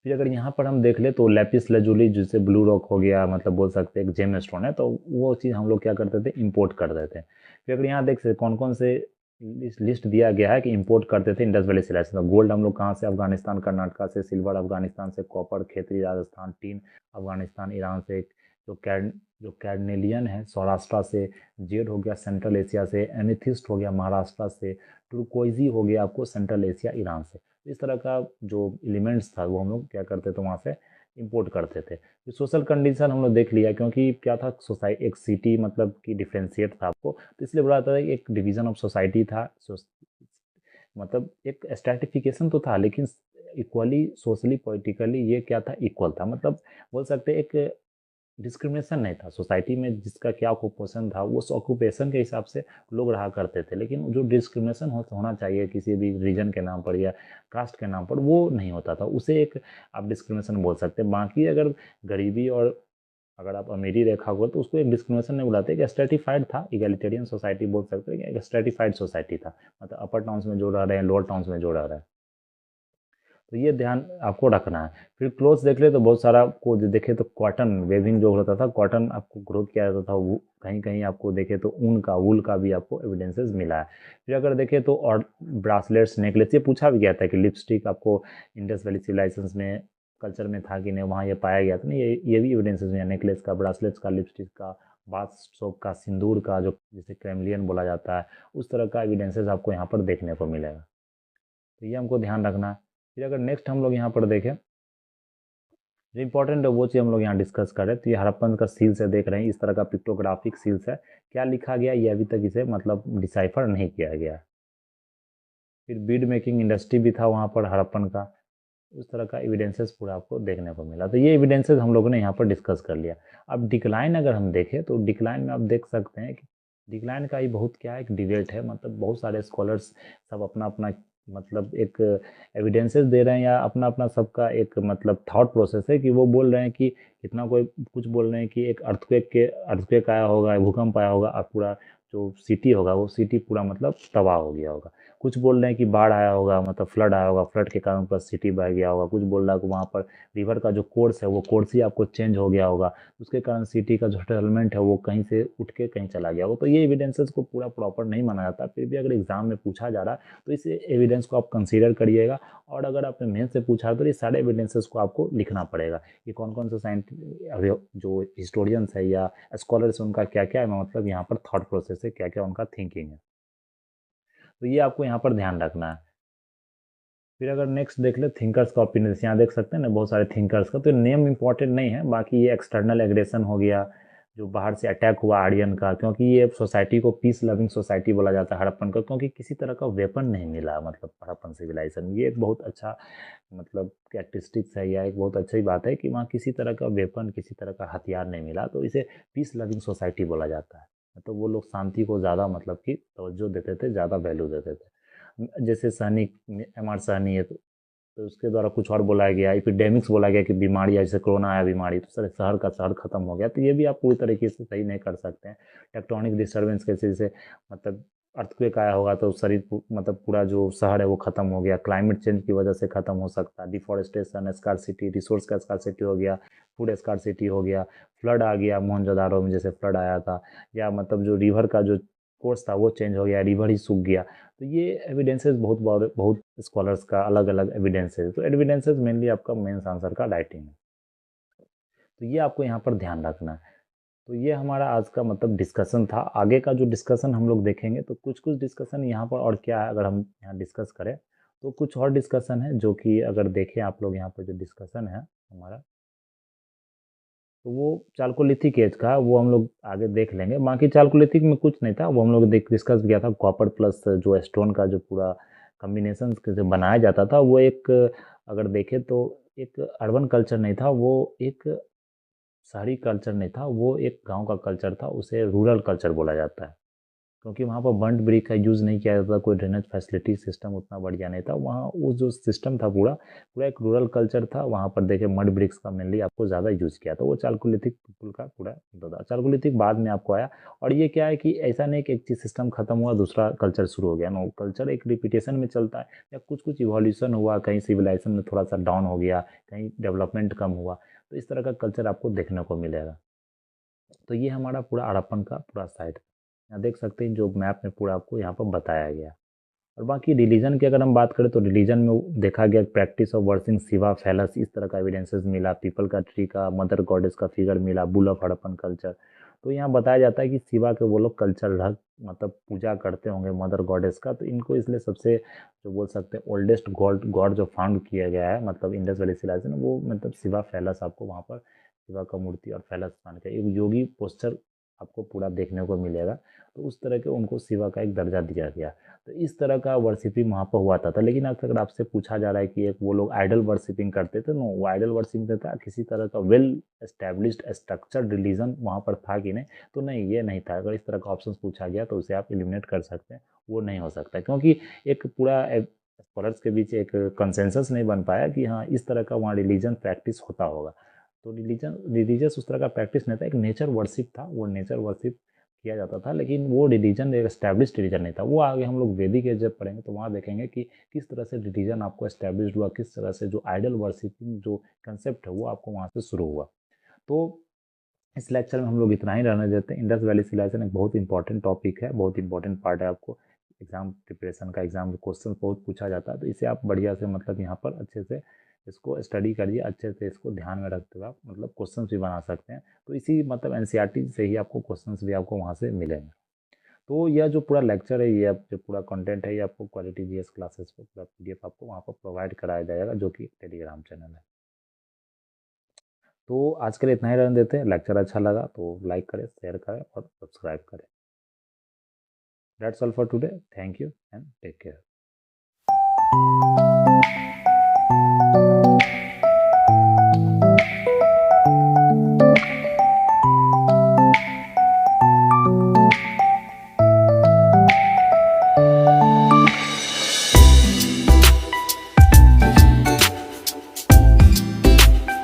[SPEAKER 2] फिर अगर यहाँ पर हम देख ले तो लैपिस लजुली, जिसे ब्लू रॉक हो गया, मतलब बोल सकते हैं एक जेम स्टोन है, तो वो चीज़ हम लोग क्या करते थे, इंपोर्ट कर देते हैं। फिर अगर यहाँ देख सकते कौन कौन से लिस्ट दिया गया है कि इंपोर्ट करते थे इंडस वैली सिविलाइजेशन में। गोल्ड हम लोग कहाँ से, अफगानिस्तान कर्नाटका से, सिल्वर अफगानिस्तान से, copper Khetri Rajasthan, tin Afghanistan Iran से, जो कैडनेलियन है सौराष्ट्र से, जेड हो गया सेंट्रल एशिया से, एनिथिस्ट हो गया महाराष्ट्र से, टुर्कोइजी हो गया आपको सेंट्रल एशिया ईरान से। इस तरह का जो एलिमेंट्स था वो हम लोग क्या करते थे, वहाँ से इंपोर्ट करते थे। फिर सोशल कंडीशन हम लोग देख लिया, क्योंकि क्या था, सोसाइटी एक सिटी मतलब कि डिफ्रेंशिएट था आपको, तो इसलिए बोला था कि एक डिवीजन ऑफ सोसाइटी था। मतलब एक स्ट्रैटिफिकेशन तो था, लेकिन इक्वली सोशली पॉलिटिकली ये क्या था, इक्वल था। मतलब बोल सकते हैं एक डिस्क्रिमिनेशन नहीं था सोसाइटी में, जिसका क्या ऑक्यूपेशन था उस ऑक्यूपेशन के हिसाब से लोग रहा करते थे। लेकिन जो डिस्क्रिमिनेशन होना चाहिए किसी भी रीजन के नाम पर या कास्ट के नाम पर, वो नहीं होता था। उसे एक आप डिस्क्रिमिनेशन बोल सकते हैं। बाकी अगर गरीबी और अगर आप अमीरी रेखा हो तो उसको एक डिस्क्रिमिनेशन नहीं बुलाते, एक स्ट्रेटिफाइड था, इगैलिटेरियन सोसाइटी बोल सकते हैं, एक स्ट्रेटिफाइड सोसाइटी था। मतलब अपर टाउन्स में जो रह रहे हैं, लोअर टाउन्स में जो रह रहे हैं। तो ये ध्यान आपको रखना है। फिर क्लोथ देख ले तो बहुत सारा आपको जो देखे तो कॉटन वेविंग जो होता था, कॉटन आपको ग्रो किया जाता था, वो कहीं कहीं आपको देखे तो ऊन का, वूल का भी आपको एविडेंसेस मिला है। फिर अगर देखे तो और ब्रासलेट्स नेकलेस, ये पूछा भी गया था कि लिपस्टिक आपको इंडस वैली सिविलाइजेशन में कल्चर में था कि नहीं, वहाँ ये पाया गया था नहीं, ये भी एविडेंसेस में, नेकलेस का, ब्रासलेट्स का, लिपस्टिक का, बाथ सोप का, सिंदूर का, जो जिसे क्रेमलियन बोला जाता है, उस तरह का एविडेंसेस आपको यहाँ पर देखने को मिलेगा। तो ये हमको ध्यान रखना है। फिर अगर नेक्स्ट हम लोग यहाँ पर देखें, जो इंपॉर्टेंट है वो चीज़ हम लोग यहाँ डिस्कस करें, तो ये हड़प्पन का सील्स है, देख रहे हैं इस तरह का पिक्टोग्राफिक सील्स है। क्या लिखा गया ये अभी तक इसे मतलब डिसाइफर नहीं किया गया। फिर बीड मेकिंग इंडस्ट्री भी था वहाँ पर हड़प्पन का, उस तरह का एविडेंसेस पूरा आपको देखने को मिला। तो ये एविडेंसेस हम लोगों ने यहाँ पर डिस्कस कर लिया। अब डिक्लाइन अगर हम देखें तो डिक्लाइन में आप देख सकते हैं कि डिक्लाइन का ही बहुत क्या है, एक डिबेट है। मतलब बहुत सारे स्कॉलर्स सब अपना अपना मतलब एक एविडेंसेस दे रहे हैं, या अपना अपना सबका एक मतलब थॉट प्रोसेस है कि वो बोल रहे हैं कि कितना, कोई कुछ बोल रहे हैं कि एक अर्थक्वेक आया होगा, भूकंप आया होगा, और पूरा जो सिटी होगा वो सिटी पूरा मतलब तबाह हो गया होगा। कुछ बोल रहे हैं कि बाढ़ आया होगा, मतलब फ्लड आया होगा, फ्लड के कारण पूरा सिटी बह गया होगा। कुछ बोल रहा है कि वहाँ पर रिवर का जो कोर्स है वो कोर्स ही आपको चेंज हो गया होगा, उसके कारण सिटी का जो सेटलमेंट है वो कहीं से उठ के कहीं चला गया होगा। तो ये एविडेंसेस को पूरा प्रॉपर नहीं माना जाता, फिर भी अगर एग्जाम में पूछा जा रहा है तो इस एविडेंस को आप कंसीडर करिएगा। और अगर आपने मेन से पूछा है तो ये सारे एविडेंसेस को आपको लिखना पड़ेगा कि कौन कौन से जो हिस्टोरियंस है या स्कॉलर्स उनका क्या क्या है, मतलब यहाँ पर थॉट प्रोसेस है, क्या क्या उनका थिंकिंग है। तो ये आपको यहाँ पर ध्यान रखना है। फिर अगर नेक्स्ट देख ले थिंकर्स का ओपिनियन, यहाँ देख सकते हैं ना बहुत सारे थिंकर्स का, तो नेम इंपॉर्टेंट नहीं है, बाकी ये एक्सटर्नल एग्रेशन हो गया, जो बाहर से अटैक हुआ आर्यन का, क्योंकि ये सोसाइटी को पीस लविंग सोसाइटी बोला जाता है हड़प्पन का, क्योंकि किसी तरह का वेपन नहीं मिला, मतलब हड़प्पन सिविलाइजेशन, ये एक बहुत अच्छा मतलब कैरेक्टरिस्टिक्स है, या एक बहुत अच्छी बात है कि वहाँ किसी तरह का वेपन, किसी तरह का हथियार नहीं मिला, तो इसे पीस लविंग सोसाइटी बोला जाता है। तो वो लोग शांति को ज़्यादा मतलब कि तवज्जो देते थे, ज़्यादा वैल्यू देते थे। जैसे सहनी, एम आर सहनी है, तो उसके द्वारा कुछ और बोला गया, एपिडेमिक्स बोला गया कि बीमारी, जैसे कोरोना आया बीमारी, तो सर शहर का शहर खत्म हो गया। तो ये भी आप पूरी तरीके से सही नहीं कर सकते हैं। टेक्टोनिक डिस्टर्बेंस कैसे, जैसे मतलब अर्थक्वेक आया होगा तो शरीर मतलब पूरा जो शहर है वो खत्म हो गया, क्लाइमेट चेंज की वजह से खत्म हो सकता है, डिफॉरेस्टेशन, स्कार्सिटी, रिसोर्स का स्कार्सिटी हो गया, फूड स्कार्सिटी हो गया, फ्लड आ गया मोहनजोदारो में जैसे फ्लड आया था, या मतलब जो रिवर का जो कोर्स था वो चेंज हो गया, रिवर ही सूख गया। तो ये एविडेंसेस बहुत बहुत स्कॉलर्स का अलग अलग एविडेंसेस, तो एविडेंसेस मेनली आपका मेंस आंसर का राइटिंग है। तो ये आपको यहाँ पर ध्यान रखना है। तो ये हमारा आज का मतलब डिस्कशन था। आगे का जो डिस्कशन हम लोग देखेंगे तो कुछ कुछ डिस्कशन यहाँ पर और क्या है, अगर हम यहाँ डिस्कस करें तो कुछ और डिस्कशन है जो कि अगर देखें आप लोग यहाँ पर जो डिस्कशन है हमारा, तो वो चाल्कोलिथिक एज का, वो हम लोग आगे देख लेंगे। बाकी चाल्कोलिथिक में कुछ नहीं था, वो हम लोग देख डिस्कस किया था। कॉपर प्लस जो स्टोन का जो पूरा कम्बिनेशन जो बनाया जाता था, वो एक अगर देखें तो एक अर्बन कल्चर नहीं था, वो एक शहरी कल्चर नहीं था, वो एक गांव का कल्चर था, उसे रूरल कल्चर बोला जाता है। क्योंकि वहाँ पर बर्न्ट ब्रिक का यूज़ नहीं किया जाता, कोई ड्रेनेज फैसिलिटी सिस्टम उतना बढ़िया नहीं था वहाँ। वो जो सिस्टम था पूरा पूरा एक रूरल कल्चर था। वहाँ पर देखे मड ब्रिक्स का मेनली आपको ज़्यादा यूज़ किया था। वो चाल्कोलिथिक पीपल का पूरा होता था। चाल्कोलिथिक बाद में आपको आया। और ये क्या है कि ऐसा नहीं कि एक चीज़ सिस्टम खत्म हुआ दूसरा कल्चर शुरू हो गया। नो, कल्चर एक रिपीटेशन में चलता है, या कुछ कुछ इवोल्यूशन हुआ, कहीं सिविलाइजेशन में थोड़ा सा डाउन हो गया, कहीं डेवलपमेंट कम हुआ, तो इस तरह का कल्चर आपको देखने को मिलेगा। तो ये हमारा पूरा हड़प्पन का पूरा साइड, यहाँ देख सकते हैं जो मैप में पूरा आपको यहाँ पर बताया गया। और बाकी रिलीजन की अगर हम बात करें तो रिलीजन में देखा गया प्रैक्टिस ऑफ वर्शिंग शिवा फैलस, इस तरह का एविडेंसेस मिला। पीपल का ट्री का, मदर गॉडेस का फिगर मिला, बुल ऑफ हड़प्पन कल्चर। तो यहाँ बताया जाता है कि शिवा के वो लोग कल्चर रख मतलब पूजा करते होंगे मदर गॉडेस का, तो इनको इसलिए सबसे जो बोल सकते हैं ओल्डेस्ट गॉड गॉड जो फाउंड किया गया है मतलब इंडस वैली सिविलाइजेशन, वो मतलब शिवा फैलस आपको वहाँ पर शिवा का मूर्ति और फैलस मान का एक योगी पोस्चर आपको पूरा देखने को मिलेगा। तो उस तरह के उनको शिवा का एक दर्जा दिया गया। तो इस तरह का वर्शिपिंग वहाँ पर हुआ था। लेकिन अगर आपसे पूछा जा रहा है कि एक वो लोग आइडल वर्शिपिंग करते थे, नो, वो आइडल वर्शिपिंग था किसी तरह का वेल एस्टेब्लिश्ड स्ट्रक्चर्ड रिलीजन वहाँ पर था कि नहीं, तो नहीं, ये नहीं था। अगर इस तरह का ऑप्शन पूछा गया तो उसे आप एलिमिनेट कर सकते हैं, वो नहीं हो सकता, क्योंकि एक पूरा स्कॉलर्स के बीच एक कंसेंसस नहीं बन पाया कि हाँ इस तरह का वहाँ रिलीजन प्रैक्टिस होता होगा। तो रिलीजियस उस तरह का प्रैक्टिस नहीं था, एक नेचर वर्शिप था, वो नेचर वर्शिप किया जाता था। लेकिन वो रिलीजन एक एस्टैब्लिश्ड रिलीजन नहीं था। वो आगे हम लोग वैदिक एज जब पढ़ेंगे तो वहाँ देखेंगे कि किस तरह से रिलीजन आपको एस्टैब्लिश्ड हुआ, किस तरह से जो आइडल वर्शिपिंग जो कंसेप्ट है वो आपको वहाँ से शुरू हुआ। तो इस लेक्चर में हम लोग इतना ही रहने देते हैं। इंडस वैली सिविलाइजेशन एक बहुत इंपॉर्टेंट टॉपिक है, बहुत इंपॉर्टेंट पार्ट है। आपको एग्जाम प्रिपरेशन का, एग्जाम क्वेश्चन बहुत पूछा जाता है, तो इसे आप बढ़िया से मतलब यहाँ पर अच्छे से इसको स्टडी करिए, अच्छे से इसको ध्यान में रखते हुए आप मतलब क्वेश्चंस भी बना सकते हैं। तो इसी मतलब एनसीईआरटी से ही आपको क्वेश्चंस भी आपको वहाँ से मिलेंगे। तो यह जो पूरा लेक्चर है, ये जो पूरा कंटेंट है, ये आपको क्वालिटी जीएस क्लासेस पे पूरा पीडीएफ आपको वहाँ पर प्रोवाइड कराया जाएगा, जो कि टेलीग्राम चैनल है। तो आज के लिए इतना ही रहने देते हैं। लेक्चर अच्छा लगा तो लाइक करें, शेयर करें और सब्सक्राइब करें। That's all for today. Thank you and take care.